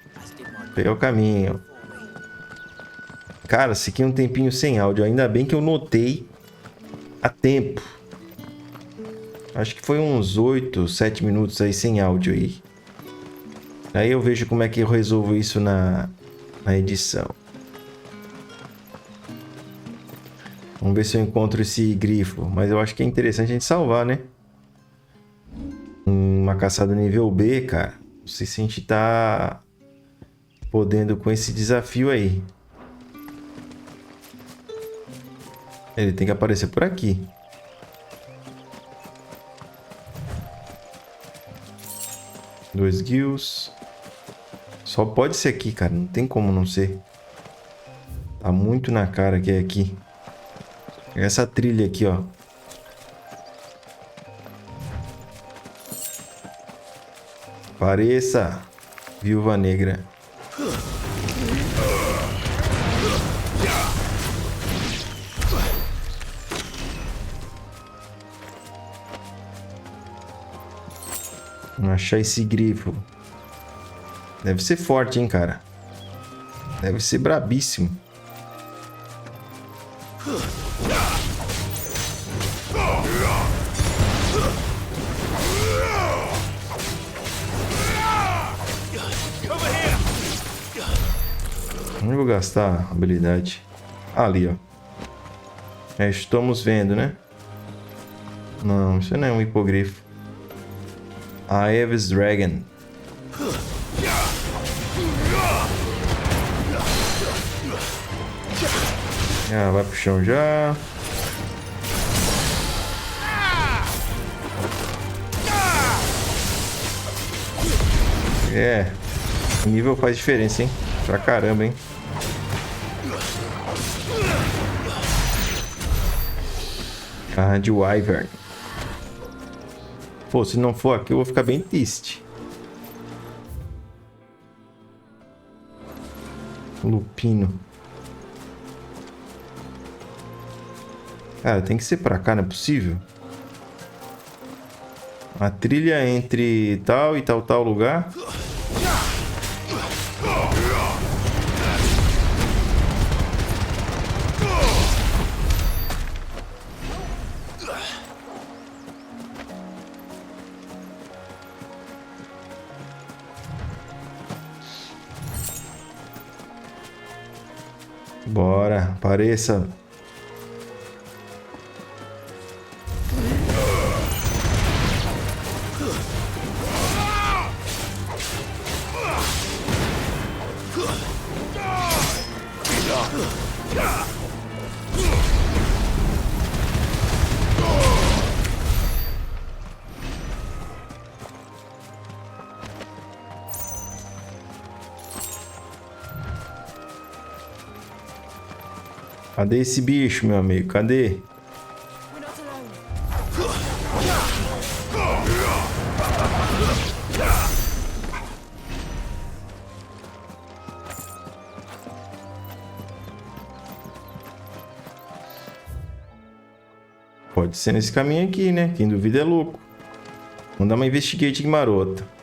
pegar o caminho. Cara, esse aqui é um tempinho sem áudio. Ainda bem que eu notei a tempo. Acho que foi uns 8, 7 minutos aí sem áudio aí. Aí eu vejo como é que eu resolvo isso na edição. Vamos ver se eu encontro esse grifo. Mas eu acho que é interessante a gente salvar, né? Uma caçada nível B, cara. Não sei se a gente tá podendo com esse desafio aí. Ele tem que aparecer por aqui. Dois guilds. Só pode ser aqui, cara. Não tem como não ser. Tá muito na cara que é aqui. Essa trilha aqui, ó. Pareça, Viúva Negra. Vamos achar esse grifo. Deve ser forte, hein, cara. Deve ser brabíssimo. Onde eu vou gastar a habilidade? Ali, ó. Estamos vendo, né? Não, isso não é um hipogrifo. Aves Dragon. Ah, vai pro chão já. É. O nível faz diferença, hein? Pra caramba, hein? Carro de Wyvern. Pô, se não for aqui, eu vou ficar bem triste. Lupino. Cara, tem que ser pra cá, não é possível? A trilha entre tal e tal lugar. Bora, apareça. Cadê esse bicho, meu amigo? Cadê? Pode ser nesse caminho aqui, né? Quem duvida é louco. Vamos dar uma investigate marota.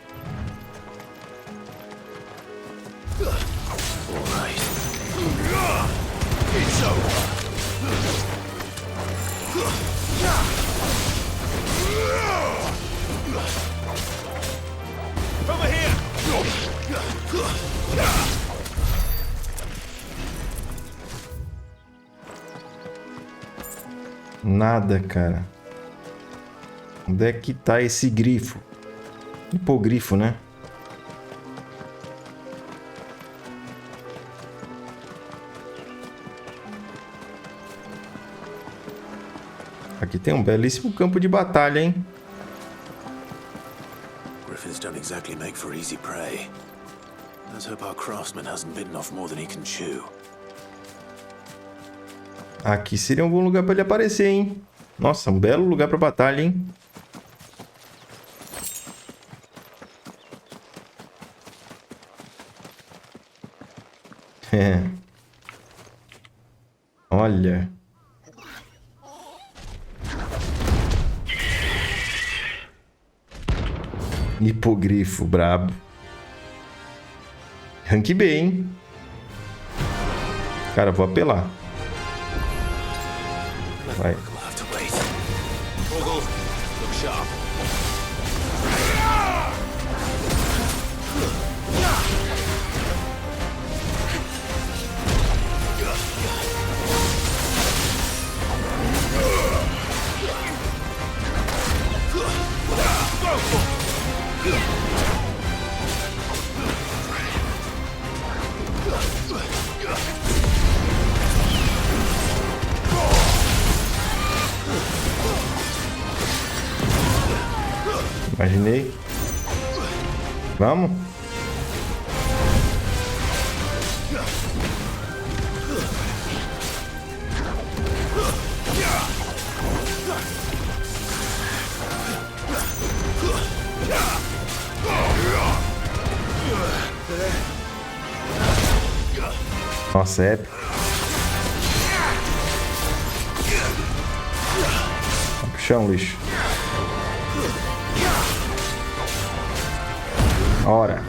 Nada, cara. Onde é que tá esse grifo? Hipogrifo, né? Aqui tem um belíssimo campo de batalha, hein? Griffins don't exactly make for easy prey. Let's hope our craftsman hasn't bitten off more than he can chew. Aqui seria um bom lugar para ele aparecer, hein? Nossa, um belo lugar para batalha, hein? É. Olha. Hipogrifo, brabo. Rank B, hein? Cara, vou apelar. Vai. Imaginei. Vamos? Nossa, é épico. Vai pro chão, lixo. Ora.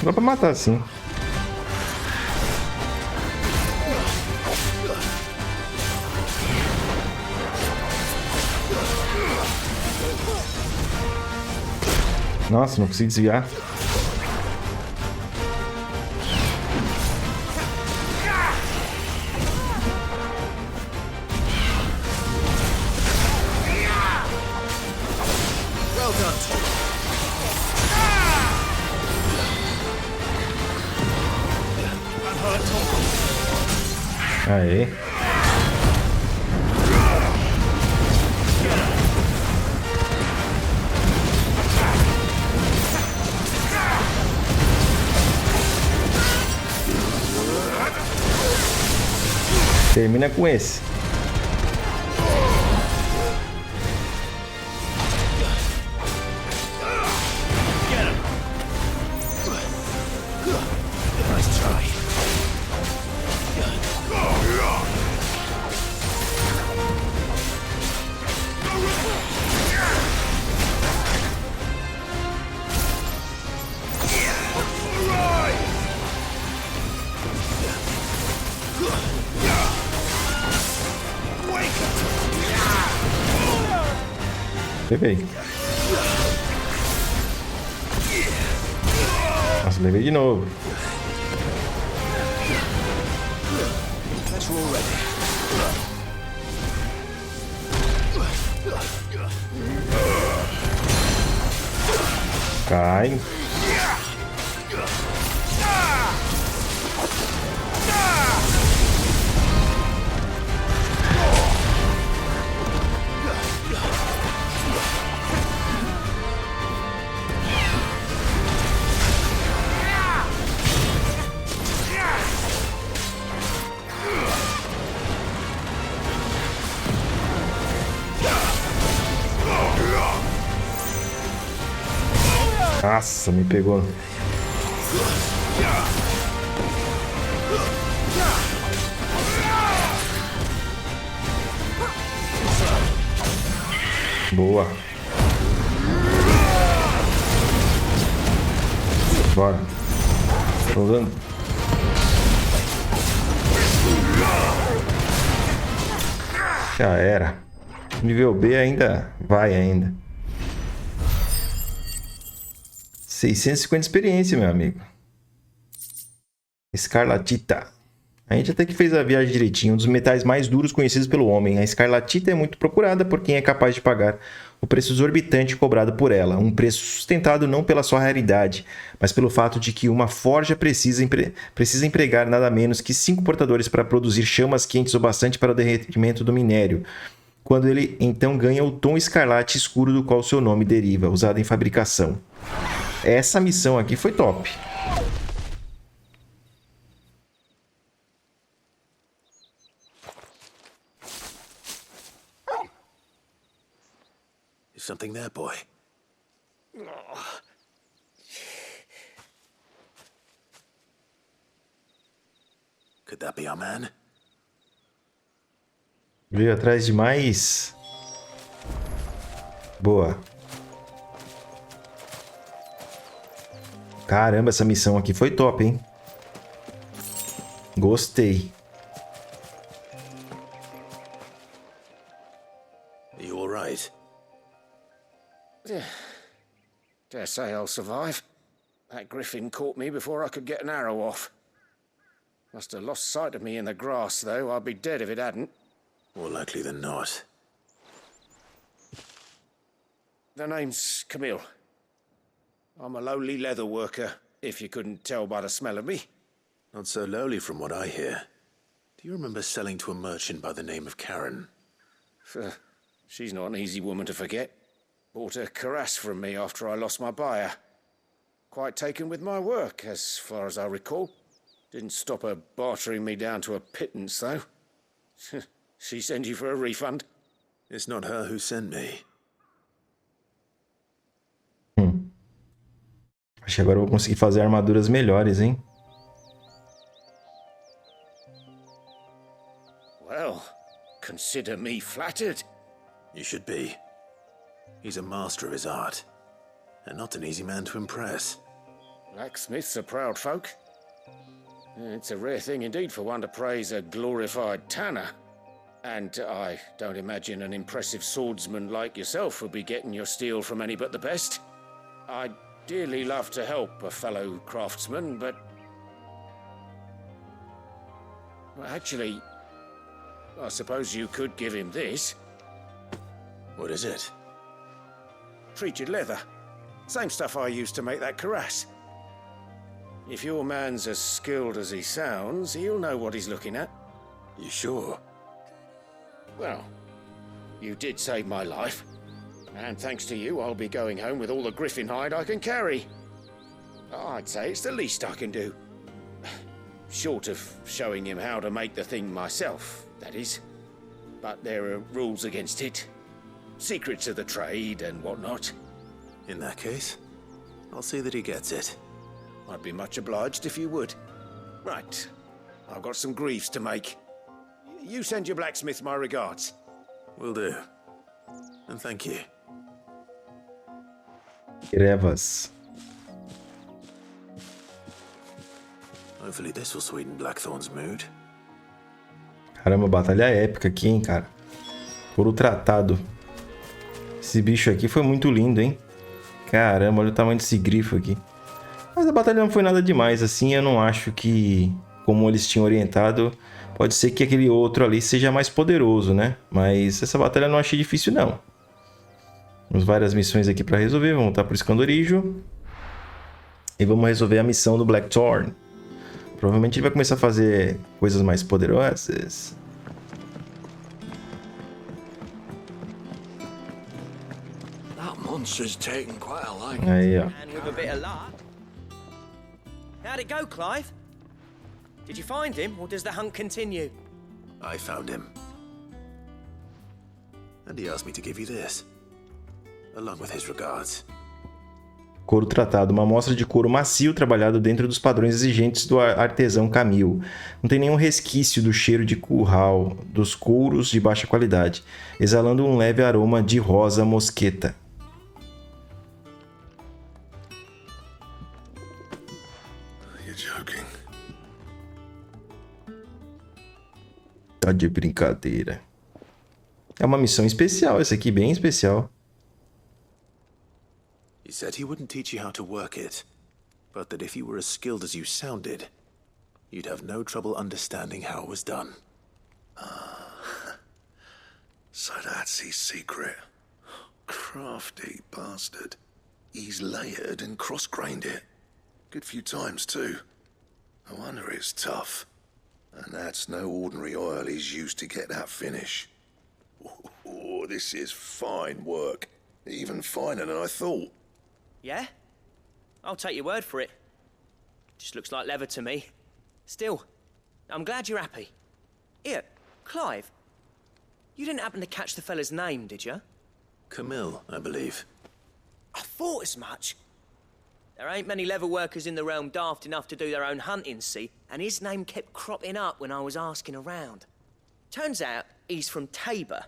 Dá pra matar, sim. Nossa, não consigo desviar. Aê. Termina com esse. Levei. Nossa, levei de novo. Cai. Nossa, me pegou. Boa. Bora. Tô usando. Já era. Nível B ainda vai ainda. 650 experiência, meu amigo. Escarlatita. A gente até que fez a viagem direitinho. Um dos metais mais duros conhecidos pelo homem. A escarlatita é muito procurada por quem é capaz de pagar o preço exorbitante cobrado por ela. Um preço sustentado não pela sua raridade, mas pelo fato de que uma forja precisa empregar nada menos que 5 portadores para produzir chamas quentes o bastante para o derretimento do minério. Quando ele então ganha o tom escarlate escuro do qual seu nome deriva, usado em fabricação. Essa missão aqui foi top. Is something there, boy? Could that be our man? Veio atrás de mais. Boa. Caramba, essa missão aqui foi top, hein? Gostei. Are you all right? Dare say I'll survive. That griffin caught me before I could get an arrow off. Must have lost sight of me in the grass, though. I'd be dead if it hadn't. More likely than not. The name's Camille. I'm a lowly leather worker, if you couldn't tell by the smell of me. Not so lowly from what I hear. Do you remember selling to a merchant by the name of Karen? She's not an easy woman to forget. Bought a cuirass from me after I lost my buyer. Quite taken with my work, as far as I recall. Didn't stop her bartering me down to a pittance, though. She sent you for a refund? It's not her who sent me. Acho que agora eu vou conseguir fazer armaduras melhores, hein? Well, consider me flattered. You should be. He's a master of his art, and not an easy man to impress. Blacksmiths are proud folk. It's a rare thing indeed for one to praise a glorified tanner. And I don't imagine an impressive swordsman like yourself would be getting your steel from any but the best. I'd dearly love to help a fellow craftsman, but... Well, actually, I suppose you could give him this. What is it? Treated leather. Same stuff I used to make that cuirass. If your man's as skilled as he sounds, he'll know what he's looking at. You sure? Well, you did save my life. And thanks to you, I'll be going home with all the griffin hide I can carry. I'd say it's the least I can do. Short of showing him how to make the thing myself, that is. But there are rules against it. Secrets of the trade and whatnot. In that case, I'll see that he gets it. I'd be much obliged if you would. Right. I've got some greaves to make. You send your blacksmith my regards. Will do. And thank you. Grevas. Hopefully this will sweeten Blackthorn's mood. Caramba, batalha épica aqui, hein, cara. Couro tratado. Esse bicho aqui foi muito lindo, hein. Caramba, olha o tamanho desse grifo aqui. Mas a batalha não foi nada demais, assim. Eu não acho que, como eles tinham orientado, pode ser que aquele outro ali seja mais poderoso, né? Mas essa batalha eu não achei difícil, não. Temos várias missões aqui pra resolver. Vamos voltar pro esconderijo. E vamos resolver a missão do Blackthorn. Provavelmente ele vai começar a fazer coisas mais poderosas. Aí, ó. How'd it go, Clive? Did you find him, or does the hunt continue? I found him. And he asked me to give you this, along with his regards. Couro tratado, uma amostra de couro macio trabalhado dentro dos padrões exigentes do artesão Camil. Não tem nenhum resquício do cheiro de curral dos couros de baixa qualidade, exalando um leve aroma de rosa mosqueta. Tá de brincadeira. É uma missão especial, essa aqui, bem especial. He said he wouldn't teach you how to work it, but that if you were as skilled as you sounded, you'd have no trouble understanding how it was done. So that's his secret. Crafty bastard. He's layered and cross-grained it. Good few times, too. No wonder it's tough. And that's no ordinary oil he's used to get that finish. Oh, this is fine work. Even finer than I thought. Yeah? I'll take your word for it. Just looks like leather to me. Still, I'm glad you're happy. Here, Clive, you didn't happen to catch the fella's name, did you? Camille, I believe. I thought as much. There ain't many leather workers in the realm daft enough to do their own hunting, see? And his name kept cropping up when I was asking around. Turns out he's from Tabor.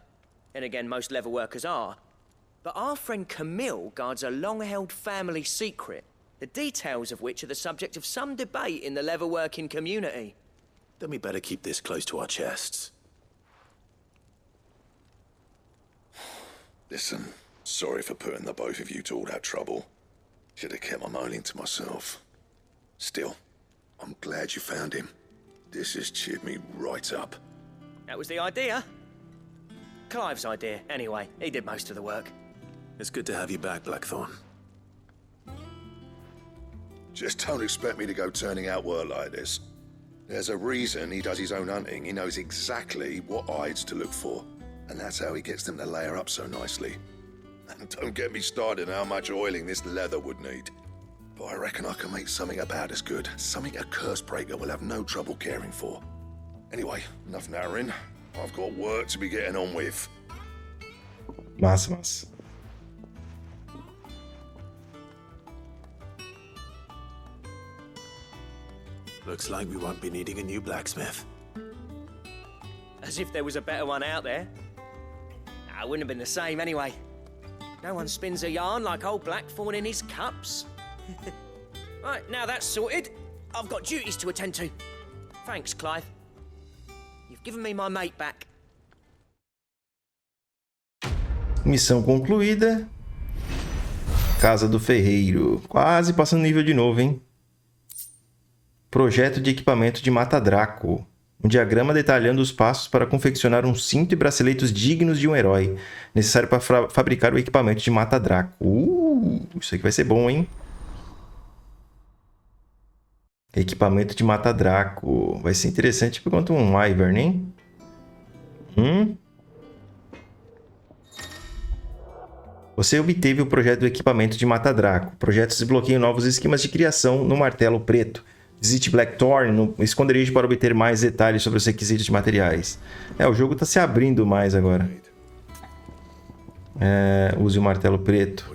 And again, most leather workers are. But our friend Camille guards a long-held family secret, the details of which are the subject of some debate in the leather-working community. Then we better keep this close to our chests. Listen, sorry for putting the both of you to all that trouble. Should have kept my moaning to myself. Still, I'm glad you found him. This has cheered me right up. That was the idea. Clive's idea, anyway. He did most of the work. It's good to have you back, Blackthorn. Just don't expect me to go turning out work like this. There's a reason he does his own hunting. He knows exactly what hides to look for. And that's how he gets them to layer up so nicely. And don't get me started on how much oiling this leather would need. But I reckon I can make something about as good. Something a Cursebreaker will have no trouble caring for. Anyway, enough narrowing. I've got work to be getting on with. Massa. Looks like we won't be needing a new blacksmith. As if there was a better one out there. Nah, it wouldn't have been the same anyway. No one spins a yarn like old Blackthorn in his cups. Right, now that's sorted, I've got duties to attend to. Thanks, Clive. You've given me my mate back. Missão concluída. Casa do Ferreiro. Quase passando nível de novo, hein? Projeto de equipamento de Mata-Draco. Um diagrama detalhando os passos para confeccionar um cinto e braceletes dignos de um herói. Necessário para fabricar o equipamento de Mata-Draco. Isso aqui vai ser bom, hein? Equipamento de Mata-Draco. Vai ser interessante por quanto um Wyvern, hein? Você obteve o projeto do equipamento de Mata-Draco. Projetos desbloqueiam novos esquemas de criação no martelo preto. Visite Blackthorn no esconderijo para obter mais detalhes sobre os requisitos de materiais. O jogo está se abrindo mais agora. Use o martelo preto.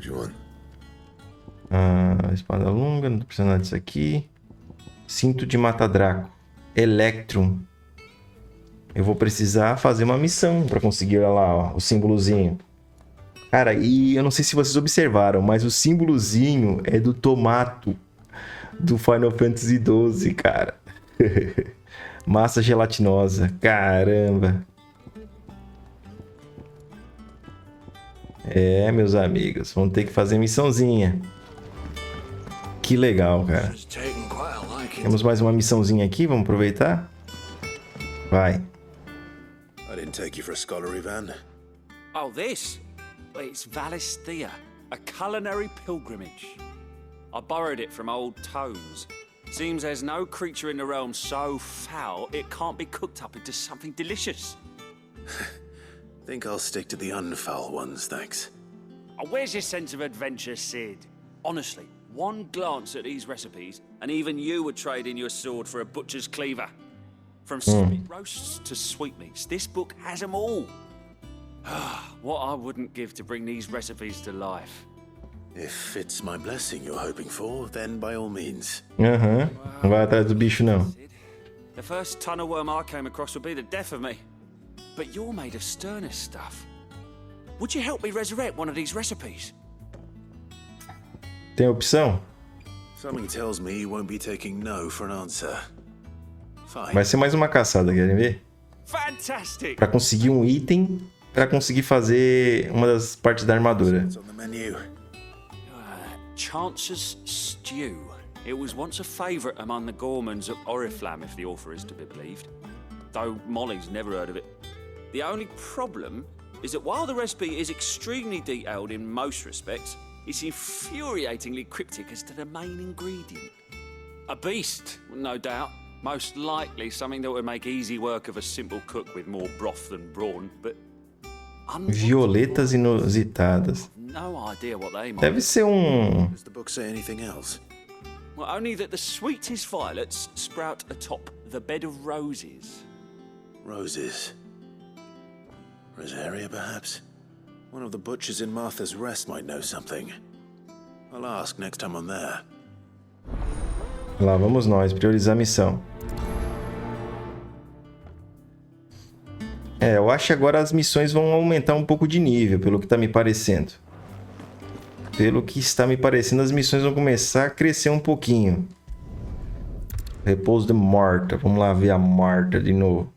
Espada longa, não tô precisando disso aqui. Cinto de Mata-Draco. Electrum. Eu vou precisar fazer uma missão para conseguir, olha lá, ó, o símbolozinho. Cara, e eu não sei se vocês observaram, mas o símbolozinho é do tomato do Final Fantasy XII, cara. Massa gelatinosa. Caramba. Meus amigos, vamos ter que fazer missãozinha. Que legal, cara. Temos mais uma missãozinha aqui, vamos aproveitar? Vai. I didn't take you for a scholarly van. Oh, this? It's Valisthea, a culinary pilgrimage. I borrowed it from old tomes. Seems there's no creature in the realm so foul it can't be cooked up into something delicious. Think I'll stick to the unfoul ones, thanks. Oh, where's your sense of adventure, Sid? Honestly, one glance at these recipes, and even you would trade in your sword for a butcher's cleaver. From spit roasts to sweetmeats, this book has them all. What I wouldn't give to bring these recipes to life. If it's my blessing you're hoping for, then by all means. Não vai atrás do bicho, não. The first tunnel worm I came across would be the death of me. But you're made of sterner stuff. Would you help me resurrect one of these recipes? Tem opção? Something tells me you won't be taking no for an answer. Fine. Vai ser mais uma caçada, querem ver? Fantastic! Pra conseguir um item, pra conseguir fazer uma das partes da armadura. Chance's Stew. It was once a favourite among the gourmands of Oriflamme, if the author is to be believed. Though Molly's never heard of it. The only problem is that while the recipe is extremely detailed in most respects, it's infuriatingly cryptic as to the main ingredient. A beast, no doubt. Most likely something that would make easy work of a simple cook with more broth than brawn, but... Violetas inusitadas. No idea what they might Deve ser Does the book say anything else? Well, only that the sweetest violets sprout atop the bed of roses. Roses. Rosaria, perhaps? One of the butchers in Martha's Rest might know something. I'll ask next time I'm there. Lá vamos nós, priorizar a missão. Eu acho que agora as missões vão aumentar um pouco de nível, pelo que tá me parecendo. Pelo que está me parecendo, as missões vão começar a crescer um pouquinho. Repouso de Marta. Vamos lá ver a Marta de novo.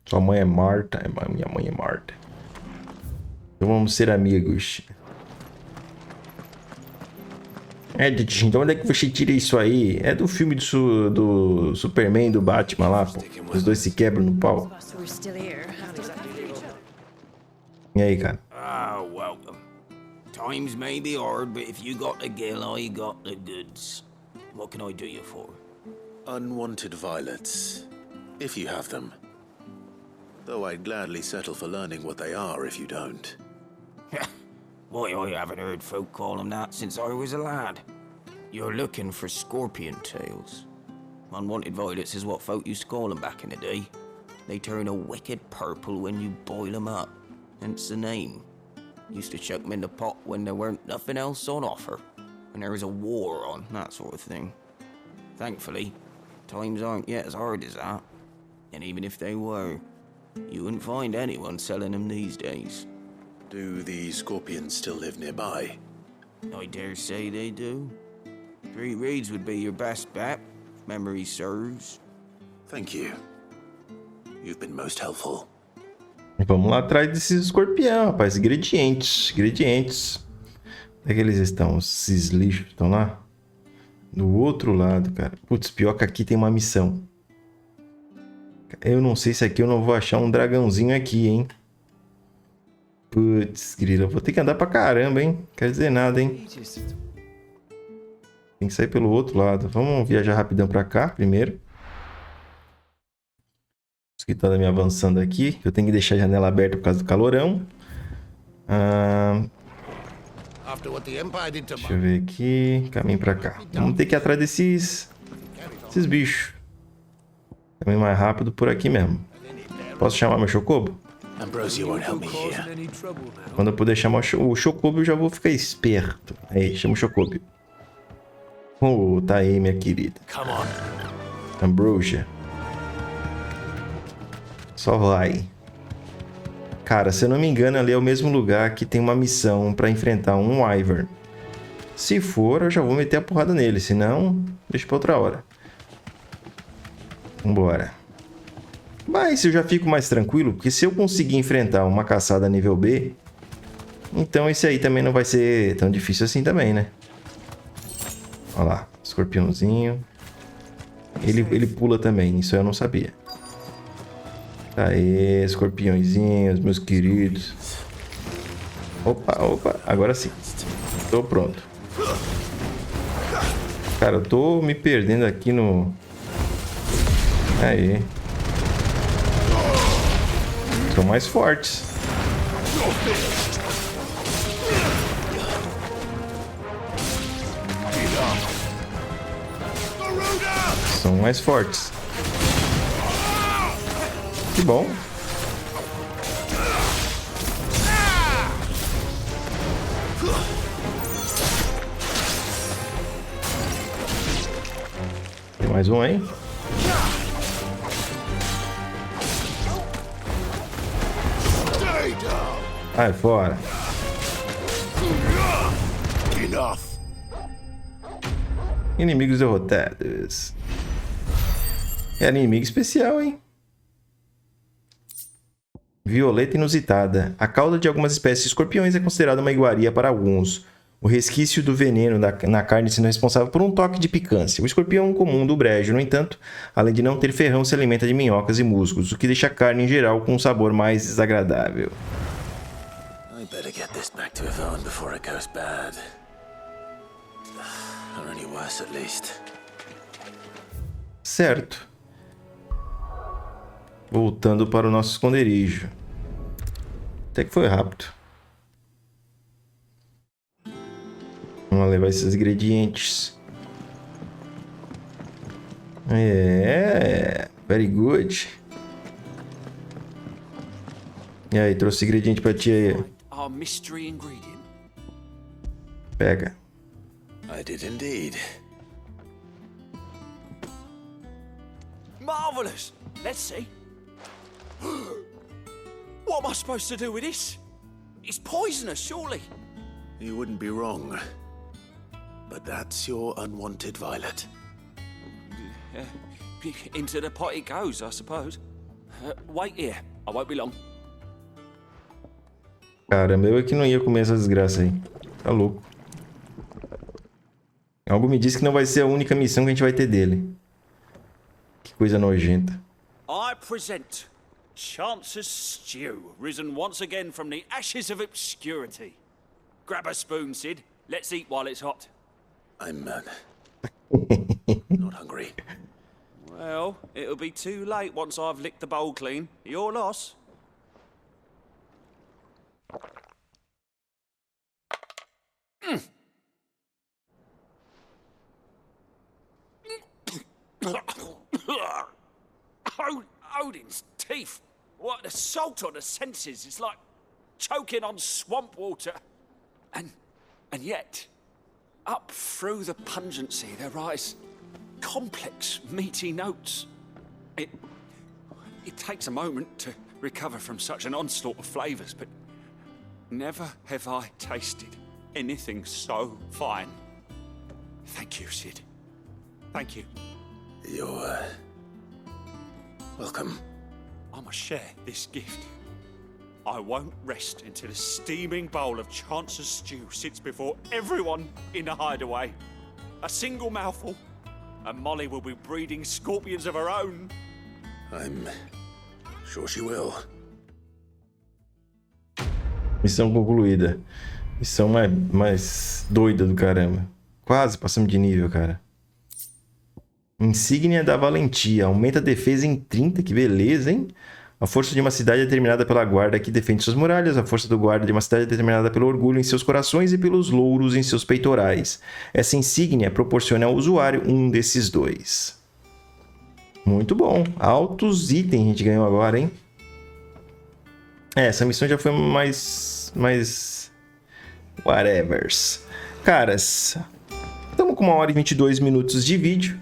Sua mãe é Marta? Minha mãe é Marta. Então vamos ser amigos. Então onde é que você tira isso aí? É do filme do Superman e do Batman lá, pô. Os dois se quebram no pau. E aí, cara? Welcome. Times may be hard, but if you got the gill, I got the goods. What can I do you for? Unwanted violets, if you have them. Though I'd gladly settle for learning what they are if you don't. Why, I haven't heard folk call them that since I was a lad. You're looking for scorpion tails. Unwanted violets is what folk used to call them back in the day. They turn a wicked purple when you boil them up, hence the name. Used to chuck them in the pot when there weren't nothing else on offer, when there was a war on, that sort of thing. Thankfully, times aren't yet as hard as that. And even if they were, you wouldn't find anyone selling them these days. Do the scorpions still live nearby? I dare say they do. 3 reeds would be your best bet, if memory serves. Thank you. You've been most helpful. Vamos lá atrás desses escorpião, rapaz. Ingredientes. Onde é que eles estão? Esses lixos estão lá? Do outro lado, cara. Putz, pior que aqui tem uma missão. Eu não sei se aqui eu não vou achar um dragãozinho aqui, hein? Putz, grila. Vou ter que andar pra caramba, hein? Quer dizer nada, hein? Tem que sair pelo outro lado. Vamos viajar rapidão pra cá primeiro. Os que estão me avançando aqui. Eu tenho que deixar a janela aberta por causa do calorão. Deixa eu ver aqui. Caminho pra cá. Vamos ter que ir atrás desses bichos. Caminho mais rápido por aqui mesmo. Posso chamar meu chocobo? Quando eu puder chamar o chocobo, eu já vou ficar esperto. Aí, chama o chocobo. Oh, tá aí, minha querida. Ambrosia. Só vai. Cara, se eu não me engano, ali é o mesmo lugar que tem uma missão pra enfrentar um Wyvern. Se for, eu já vou meter a porrada nele. Se não, deixa pra outra hora. Vambora. Mas eu já fico mais tranquilo, porque se eu conseguir enfrentar uma caçada nível B, então esse aí também não vai ser tão difícil assim também, né? Olha lá, escorpiãozinho. Ele pula também, isso eu não sabia. Aê, escorpiõezinhos, meus queridos. Opa, agora sim. Tô pronto. Cara, eu tô me perdendo aqui no... Aí. São mais fortes. São mais fortes. Que bom. Tem mais um aí? Sai fora. Inimigos derrotados. Era inimigo especial, hein? Violeta inusitada. A cauda de algumas espécies de escorpiões é considerada uma iguaria para alguns. O resquício do veneno na carne sendo responsável por um toque de picância. O escorpião comum do brejo, no entanto, além de não ter ferrão, se alimenta de minhocas e musgos, o que deixa a carne em geral com um sabor mais desagradável. I better get this back to Yvonne before it goes bad. Or any worse, at least. Certo. Voltando para o nosso esconderijo. Até que foi rápido. Vamos levar esses ingredientes. Very good. E aí, trouxe ingrediente pra ti aí. Our mystery ingredient. Pega. I did indeed. Marvelous! Let's see. What am I supposed to do with this? It's poisonous, surely. You wouldn't be wrong. But that's your unwanted violet. Into the pot it goes, I suppose. Wait here. I won't be long. Caramba, eu é que não ia comer essa desgraça aí. Tá louco. Algo me diz que não vai ser a única missão que a gente vai ter dele. Que coisa nojenta. I present Chance's Stew, risen once again from the ashes of obscurity. Grab a spoon, Sid. Let's eat while it's hot. I'm not hungry. Well, it'll be too late once I've licked the bowl clean. Your loss. Odin's teeth. What assault on the senses. It's like choking on swamp water. And yet, up through the pungency, there rise complex, meaty notes. It takes a moment to recover from such an onslaught of flavors, but never have I tasted anything so fine. Thank you, Sid. Thank you. You're, welcome. I must share this gift. I won't rest until a steaming bowl of Chance's stew sits before everyone in the hideaway. A single mouthful, and Molly will be breeding scorpions of her own. I'm sure she will. Missão concluída. Missão mais doida do caramba. Quase passamos de nível, cara. Insígnia da valentia. Aumenta a defesa em 30. Que beleza, hein? A força de uma cidade é determinada pela guarda que defende suas muralhas. A força do guarda de uma cidade é determinada pelo orgulho em seus corações e pelos louros em seus peitorais. Essa insígnia proporciona ao usuário um desses dois. Muito bom. Altos itens a gente ganhou agora, hein? Essa missão já foi mais whatevers. Caras, estamos com 1 hora e 22 minutos de vídeo.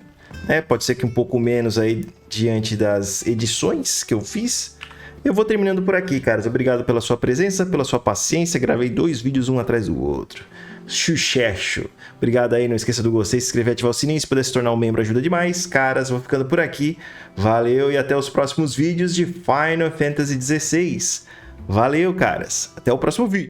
Pode ser que um pouco menos aí diante das edições que eu fiz. Eu vou terminando por aqui, caras. Obrigado pela sua presença, pela sua paciência. Gravei 2 vídeos um atrás do outro. Xuxexo. Obrigado aí, não esqueça do gostei, se inscrever e ativar o sininho. Se puder se tornar um membro, ajuda demais. Caras, vou ficando por aqui. Valeu e até os próximos vídeos de Final Fantasy XVI. Valeu, caras. Até o próximo vídeo.